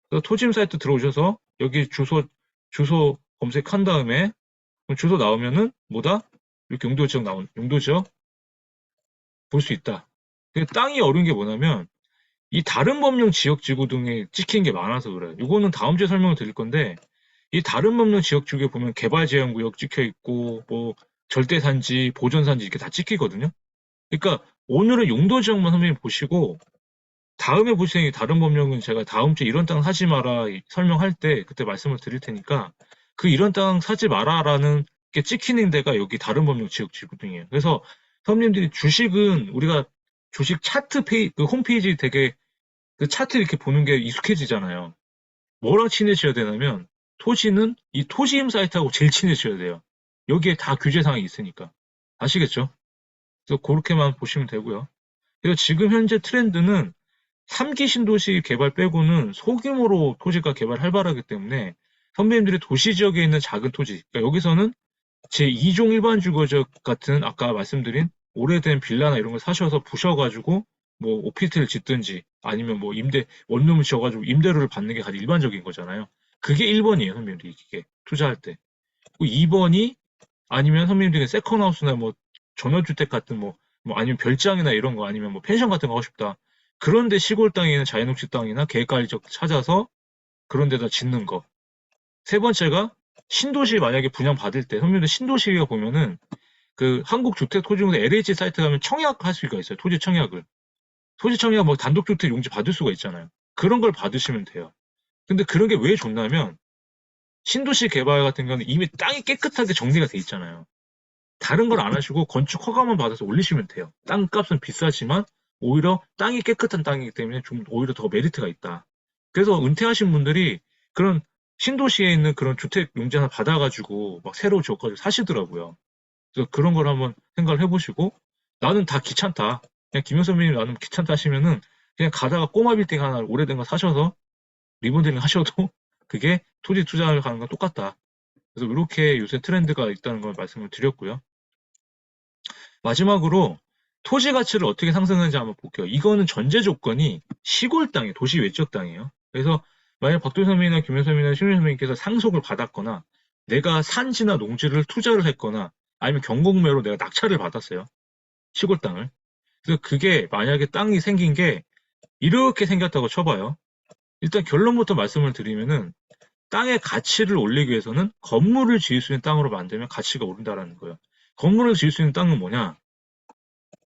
그래서 토지임 사이트 들어오셔서 여기 주소 검색한 다음에 주소 나오면은 뭐다? 이렇게 용도 지역 용도 지역 볼 수 있다. 근데 땅이 어려운 게 뭐냐면 이 다른 법령 지역 지구 등에 찍힌 게 많아서 그래요. 이거는 다음 주에 설명을 드릴 건데 이 다른 법령 지역 지구에 보면 개발 제한 구역 찍혀 있고 뭐 절대 산지, 보전 산지 이렇게 다 찍히거든요. 그러니까 오늘은 용도 지역만 선생님 보시고 다음에 보시는 다른 법령은 제가 다음 주에 이런 땅 사지 마라 설명할 때 그때 말씀을 드릴 테니까 그 이런 땅 사지 마라라는 게 찍히는 데가 여기 다른 법령 지역 지구 등이에요. 그래서 선생님들이 주식은 우리가 주식 차트 그 홈페이지 되게 그 차트 이렇게 보는 게 익숙해지잖아요. 뭐랑 친해져야 되냐면 토지는 이 토지임 사이트하고 제일 친해져야 돼요. 여기에 다 규제사항이 있으니까. 아시겠죠? 그래서 그렇게만 보시면 되고요. 그래서 지금 현재 트렌드는 3기 신도시 개발 빼고는 소규모로 토지가 개발 활발하기 때문에 선배님들이 도시 지역에 있는 작은 토지, 그러니까 여기서는 제2종 일반 주거지역 같은 아까 말씀드린 오래된 빌라나 이런 걸 사셔서 부셔가지고 뭐 오피스텔 짓든지 아니면 뭐 원룸을 지어가지고 임대료를 받는 게 가장 일반적인 거잖아요. 그게 1번이에요, 선배님들이 이게 투자할 때. 2번이 아니면 선배님들이 세컨하우스나 뭐 전원주택 같은 뭐 아니면 별장이나 이런 거 아니면 뭐 펜션 같은 거 하고 싶다. 그런데 시골 땅에 있는 자연녹지 땅이나 계획관리적 찾아서 그런 데다 짓는 거. 세 번째가 신도시 만약에 분양받을 때 선배님들 신도시가 보면은 그 한국주택토지공사 LH 사이트 가면 청약 할 수가 있어요. 토지 청약을. 토지 청약 뭐 단독주택 용지 받을 수가 있잖아요. 그런 걸 받으시면 돼요. 근데 그런 게 왜 좋냐면 신도시 개발 같은 경우는 이미 땅이 깨끗하게 정리가 돼 있잖아요. 다른 걸 안 하시고 건축 허가만 받아서 올리시면 돼요. 땅값은 비싸지만 오히려 땅이 깨끗한 땅이기 때문에 좀 오히려 더 메리트가 있다. 그래서 은퇴하신 분들이 그런 신도시에 있는 그런 주택 용지 하나 받아가지고 막 새로 지어가지고 사시더라고요. 그래서 그런 걸 한번 생각을 해보시고 나는 다 귀찮다. 그냥 김영선 선배님 나는 귀찮다 하시면은 그냥 가다가 꼬마 빌딩 하나 오래된 거 사셔서 리모델링 하셔도 그게 토지 투자를 하는 건 똑같다. 그래서 이렇게 요새 트렌드가 있다는 걸 말씀을 드렸고요. 마지막으로 토지 가치를 어떻게 상승하는지 한번 볼게요. 이거는 전제 조건이 시골 땅이에요. 도시 외적 땅이에요. 그래서 만약 박도선 선배님이나 김현 선배님이나 신윤 선배님께서 상속을 받았거나 내가 산지나 농지를 투자를 했거나 아니면 경공매로 내가 낙찰을 받았어요. 시골 땅을. 그래서 그게 만약에 땅이 생긴 게 이렇게 생겼다고 쳐봐요. 일단 결론부터 말씀을 드리면은 땅의 가치를 올리기 위해서는 건물을 지을 수 있는 땅으로 만들면 가치가 오른다라는 거예요. 건물을 지을 수 있는 땅은 뭐냐?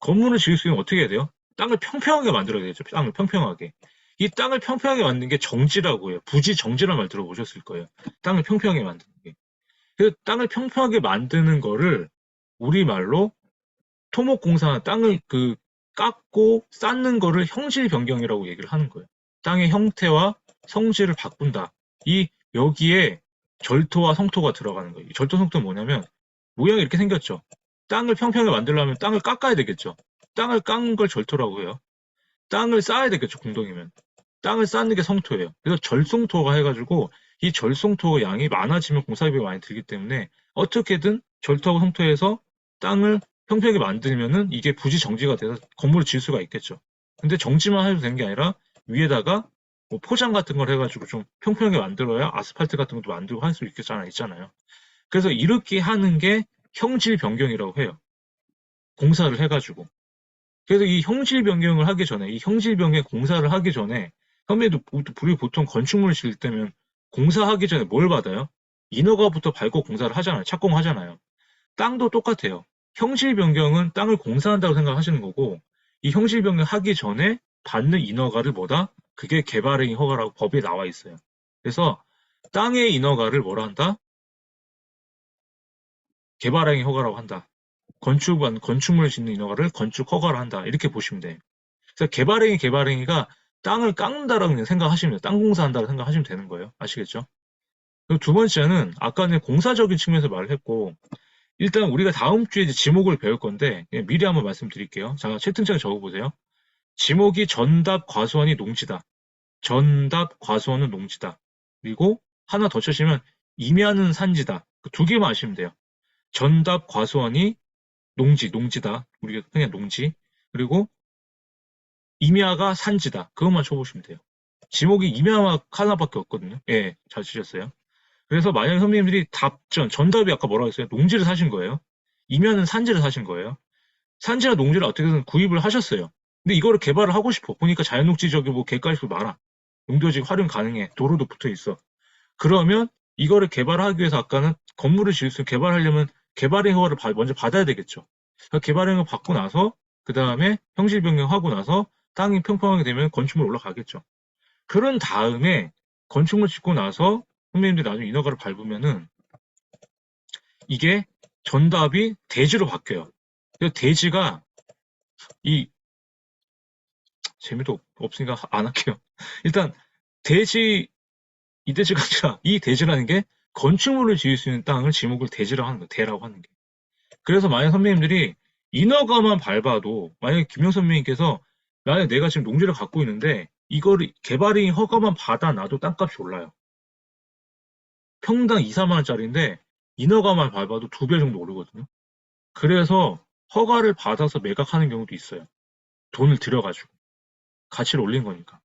건물을 지을 수 있는 어떻게 해야 돼요? 땅을 평평하게 만들어야 되죠. 땅을 평평하게. 이 땅을 평평하게 만드는 게 정지라고 해요. 부지 정지라는 말 들어보셨을 거예요. 땅을 평평하게 만드는 게. 그래서 땅을 평평하게 만드는 거를 우리말로 토목공사 땅을 깎고 쌓는 거를 형질 변경이라고 얘기를 하는 거예요. 땅의 형태와 성질을 바꾼다. 여기에 절토와 성토가 들어가는 거예요. 절토, 성토는 뭐냐면 모양이 이렇게 생겼죠. 땅을 평평하게 만들려면 땅을 깎아야 되겠죠. 땅을 깎는 걸 절토라고 해요. 땅을 쌓아야 되겠죠. 공동이면. 땅을 쌓는 게 성토예요. 그래서 절송토가 해가지고 이 절송토 양이 많아지면 공사비가 많이 들기 때문에 어떻게든 절토하고 성토에서 땅을 평평하게 만들면은 이게 부지 정지가 돼서 건물을 지을 수가 있겠죠. 근데 정지만 해도 되는 게 아니라 위에다가 뭐 포장 같은 걸 해가지고 좀 평평하게 만들어야 아스팔트 같은 것도 만들고 할 수 있잖아요. 그래서 이렇게 하는 게 형질 변경이라고 해요. 공사를 해가지고. 그래서 이 형질 변경을 하기 전에, 이 형질 변경 공사를 하기 전에, 선배도 우리 보통 건축물을 지을 때면 공사하기 전에 뭘 받아요? 인허가부터 밟고 공사를 하잖아요. 착공하잖아요. 땅도 똑같아요. 형질 변경은 땅을 공사한다고 생각하시는 거고, 이 형질 변경 하기 전에 받는 인허가를 뭐다? 그게 개발행위 허가라고 법에 나와 있어요. 그래서 땅의 인허가를 뭐라 한다? 개발행위 허가라고 한다. 건축물 짓는 인허가를 건축 허가를 한다. 이렇게 보시면 돼요. 그래서 개발행위가 땅을 깎는다라고 생각하시면 돼요. 땅 공사한다고 생각하시면 되는 거예요. 아시겠죠? 그리고 두 번째는 아까는 공사적인 측면에서 말을 했고 일단 우리가 다음 주에 이제 지목을 배울 건데 미리 한번 말씀드릴게요. 자, 채팅창에 적어보세요. 지목이 전답 과수원이 농지다. 전답 과수원은 농지다. 그리고 하나 더 쳐시면 임야는 산지다. 그 두 개만 아시면 돼요. 전답 과수원이 농지다. 우리가 그냥 농지. 그리고 임야가 산지다. 그것만 쳐보시면 돼요. 지목이 임야 하나밖에 없거든요. 예, 잘 치셨어요. 그래서 만약에 선배님들이 정답이 아까 뭐라고 했어요? 농지를 사신 거예요. 임야는 산지를 사신 거예요. 산지나 농지를 어떻게든 구입을 하셨어요. 근데 이거를 개발을 하고 싶어. 보니까 자연녹지적이 뭐 객가지고 많아. 용도지 활용 가능해. 도로도 붙어 있어. 그러면 이거를 개발하기 위해서 아까는 건물을 지을 수 개발하려면 개발의 허가를 먼저 받아야 되겠죠. 개발의 허가 받고 나서 그 다음에 형질 변경하고 나서 땅이 평평하게 되면 건축물 올라가겠죠. 그런 다음에 건축물 짓고 나서 선배님들이 나중에 인허가를 밟으면은 이게 전답이 대지로 바뀌어요. 그래서 대지가 이 재미도 없으니까 안 할게요. 일단 대지 이 대지가 아니라 이 대지라는 게 건축물을 지을 수 있는 땅을 지목을 대지라고 하는 거예요. 대라고 하는 게. 그래서 만약 선배님들이 인허가만 밟아도 만약에 김영 선배님께서 만약 내가 지금 농지를 갖고 있는데 이거를 개발인 허가만 받아놔도 땅값이 올라요. 평당 2, 4만 원짜리인데 인허가만 밟아도 2배 정도 오르거든요. 그래서 허가를 받아서 매각하는 경우도 있어요. 돈을 들여가지고 가치를 올린 거니까.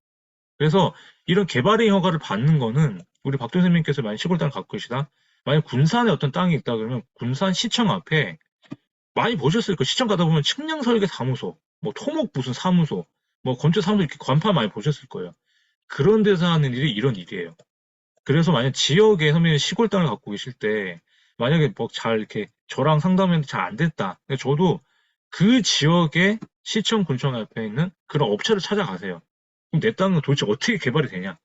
그래서 이런 개발인 허가를 받는 거는 우리 박동 선생님께서 만약 시골 땅을 갖고 계시다. 만약 군산에 어떤 땅이 있다 그러면 군산 시청 앞에 많이 보셨을 거예요. 시청 가다 보면 측량설계사무소, 뭐 토목 무슨 사무소, 뭐 건축사무소 이렇게 간판 많이 보셨을 거예요. 그런 데서 하는 일이 이런 일이에요. 그래서 만약 지역에 선배님 시골 땅을 갖고 계실 때 만약에 뭐 잘 이렇게 저랑 상담했는데 잘 안 됐다. 근데 저도 그 지역의 시청 군청 앞에 있는 그런 업체를 찾아가세요. 그럼 내 땅은 도대체 어떻게 개발이 되냐?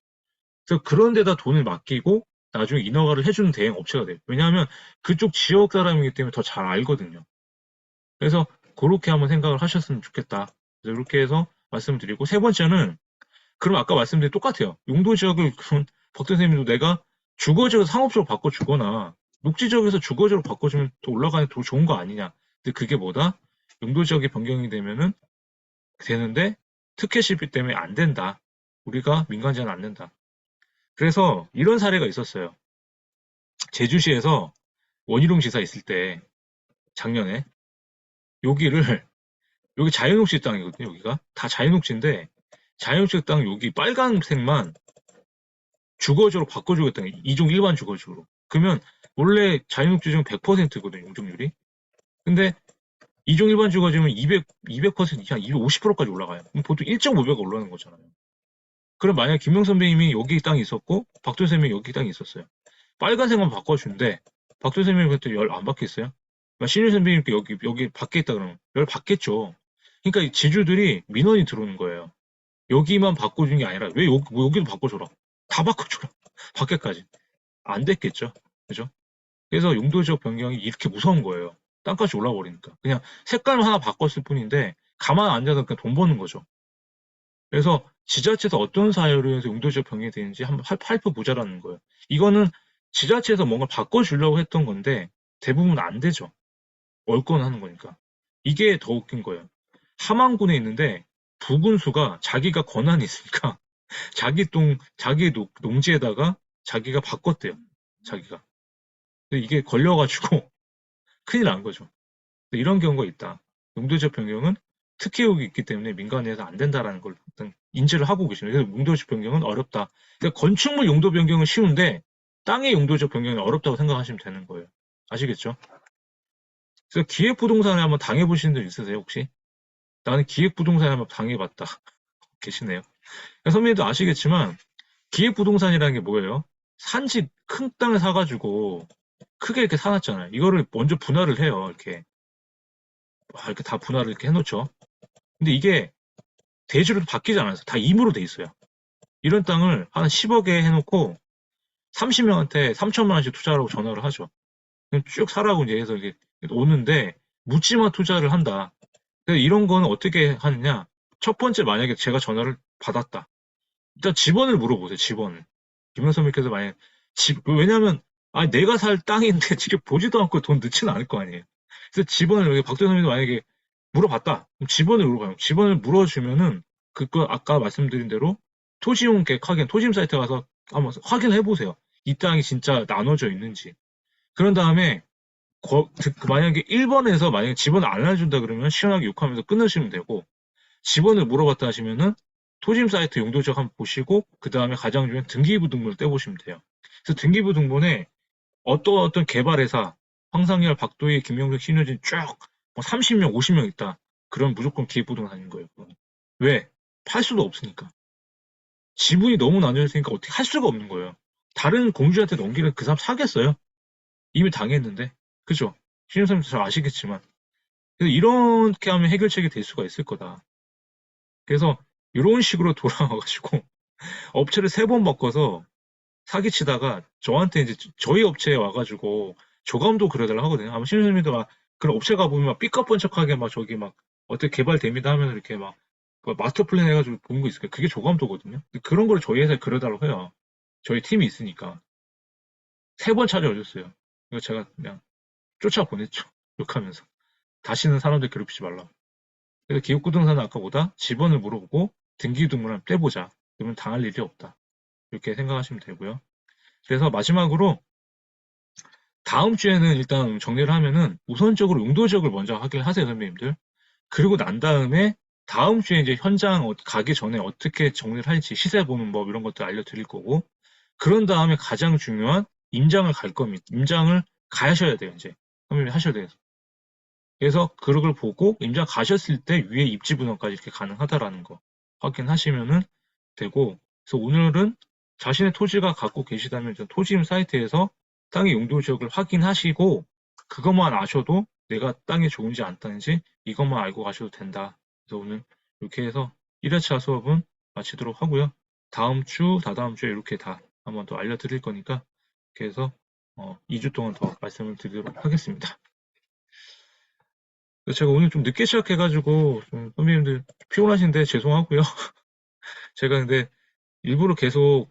그래서 그런 데다 돈을 맡기고 나중에 인허가를 해주는 대행 업체가 돼요. 왜냐하면 그쪽 지역 사람이기 때문에 더 잘 알거든요. 그래서 그렇게 한번 생각을 하셨으면 좋겠다. 그래서 이렇게 해서 말씀을 드리고 세 번째는 그럼 아까 말씀드린 똑같아요. 용도 지역을 그럼 박 선생님도 내가 주거지역에서 상업지역으로 바꿔주거나 녹지지역에서 주거지역으로 바꿔주면 더 올라가는 더 좋은 거 아니냐. 근데 그게 뭐다? 용도 지역이 변경이 되면은 되는데 특혜 실비 때문에 안 된다. 우리가 민간 제한 안 된다. 그래서 이런 사례가 있었어요. 제주시에서 원희룡 지사 있을 때 작년에 여기를 여기 자연녹지 땅이거든요. 여기가 다 자연녹지인데 자연녹지 땅 여기 빨간색만 주거지로 바꿔주겠다는 이종 일반 주거지로. 그러면 원래 자연녹지 중 100%거든요. 용적률이. 근데 이종 일반 주거지면 200% 이상 250%까지 올라가요. 그럼 보통 1.5배가 올라가는 거잖아요. 그럼 만약 김명 선배님이 여기 땅이 있었고 박도 선생님이 여기 땅이 있었어요. 빨간색만 바꿔준대. 박도 선생님이 그때 열 안 받겠어요? 신유 선배님께 여기 밖에 있다 그러면 열 받겠죠. 그러니까 이 지주들이 민원이 들어오는 거예요. 여기만 바꿔준 게 아니라 왜 여기도 바꿔줘라. 다 바꿔줘라. 밖에까지. 안 됐겠죠. 그죠? 그래서 용도지역 변경이 이렇게 무서운 거예요. 땅값이 올라와 버리니까. 그냥 색깔 하나 바꿨을 뿐인데 가만 앉아서 그냥 돈 버는 거죠. 그래서 지자체에서 어떤 사유로 해서 용도지역 변경이 되는지 한번 살펴보자라는 거예요. 이거는 지자체에서 뭔가 바꿔주려고 했던 건데 대부분 안 되죠. 월권하는 거니까. 이게 더 웃긴 거예요. 함안군에 있는데 부군수가 자기가 권한이 있으니까 자기 농지에다가 자기가 바꿨대요. 자기가. 근데 이게 걸려가지고 큰일 난 거죠. 이런 경우가 있다. 용도지역 변경은 특혜욕이 있기 때문에 민간에서 안 된다라는 걸 일단 인지를 하고 계시네요. 그래서 용도지역 변경은 어렵다. 그러니까 건축물 용도 변경은 쉬운데 땅의 용도지역 변경은 어렵다고 생각하시면 되는 거예요. 아시겠죠? 그래서 기획부동산에 한번 당해보신 적 있으세요, 혹시? 나는 기획부동산에 한번 당해봤다. 계시네요. 그러니까 선배님도 아시겠지만 기획부동산이라는 게 뭐예요? 산지 큰 땅을 사가지고 크게 이렇게 사놨잖아요. 이거를 먼저 분할을 해요. 이렇게 다 분할을 이렇게 해놓죠. 근데 이게 대지로 바뀌지 않아요. 다 임으로 돼 있어요. 이런 땅을 한 10억에 해놓고 30명한테 3천만 원씩 투자하라고 전화를 하죠. 그냥 쭉 사라고 이제 해서 이게 오는데 묻지마 투자를 한다. 그래서 이런 거는 어떻게 하느냐? 첫 번째 만약에 제가 전화를 받았다. 일단 집원을 물어보세요. 집원을. 김현선님께서 만약에 왜냐면 내가 살 땅인데 직접 보지도 않고 돈 넣지는 않을 거 아니에요. 그래서 집원을 여기 박도선님도 만약에 물어봤다. 그럼 집원을 물어봐요. 집원을 물어주면은 그거 아까 말씀드린 대로 토지용 계획 확인, 토지임 사이트 가서 한번 확인해 보세요. 이 땅이 진짜 나눠져 있는지. 그런 다음에 만약에 1번에서 만약에 집원을 안 해준다 그러면 시원하게 욕하면서 끊으시면 되고 집원을 물어봤다 하시면은 토지임 사이트 용도지역 한번 보시고 그 다음에 가장 중요한 등기부등본을 떼보시면 돼요. 그래서 등기부등본에 어떤 개발회사 황상열, 박도희, 김영석, 신효진 쭉 30명, 50명 있다. 그럼 무조건 기획부동산인 거예요. 그건. 왜? 팔 수도 없으니까. 지분이 너무 나뉘어 있으니까 어떻게 할 수가 없는 거예요. 다른 공주한테 넘기면 그 사람 사겠어요? 이미 당했는데. 그죠? 신효선님도 잘 아시겠지만. 그래서 이렇게 하면 해결책이 될 수가 있을 거다. 그래서 이런 식으로 돌아와가지고 업체를 3번 바꿔서 사기치다가 저한테 이제 저희 업체에 와가지고 조감도 그려달라 하거든요. 아마 신현님도 막 그런 업체 가보면 막 삐까뻔쩍하게 막 저기 막 어떻게 개발됩니다 하면 이렇게 막 그 마스터 플랜 해가지고 본 거 있어요. 그게 조감도거든요. 근데 그런 걸 저희 회사에 그려달라고 해요. 저희 팀이 있으니까. 3번 찾아오셨어요. 그래서 제가 그냥 쫓아보냈죠. 욕하면서. 다시는 사람들 괴롭히지 말라고. 그래서 기업부동산은 아까보다 집원을 물어보고 등기부등본을 떼보자. 그러면 당할 일이 없다. 이렇게 생각하시면 되고요. 그래서 마지막으로 다음 주에는 일단 정리를 하면은 우선적으로 용도 지역을 먼저 하세요, 선배님들. 그리고 난 다음에 다음 주에 이제 현장 가기 전에 어떻게 정리를 할지 시세 보는 법 이런 것들 알려드릴 거고 그런 다음에 가장 중요한 임장을 갈 겁니다. 임장을 가셔야 돼요, 이제. 선배님이 하셔야 돼요. 그래서 그걸 보고 임장 가셨을 때 위에 입지 분할까지 이렇게 가능하다라는 거 확인하시면은 되고 그래서 오늘은 자신의 토지가 갖고 계시다면 토지임 사이트에서 땅의 용도 지역을 확인하시고 그것만 아셔도 내가 땅이 좋은지 안 따는지 이것만 알고 가셔도 된다. 그래서 오늘 이렇게 해서 1회차 수업은 마치도록 하고요. 다음 주, 다다음 주에 이렇게 다 한번 더 알려드릴 거니까 이렇게 해서 2주 동안 더 말씀을 드리도록 하겠습니다. 제가 오늘 좀 늦게 시작해가지고 좀 선배님들 피곤하신데 죄송하고요. 제가 근데 일부러 계속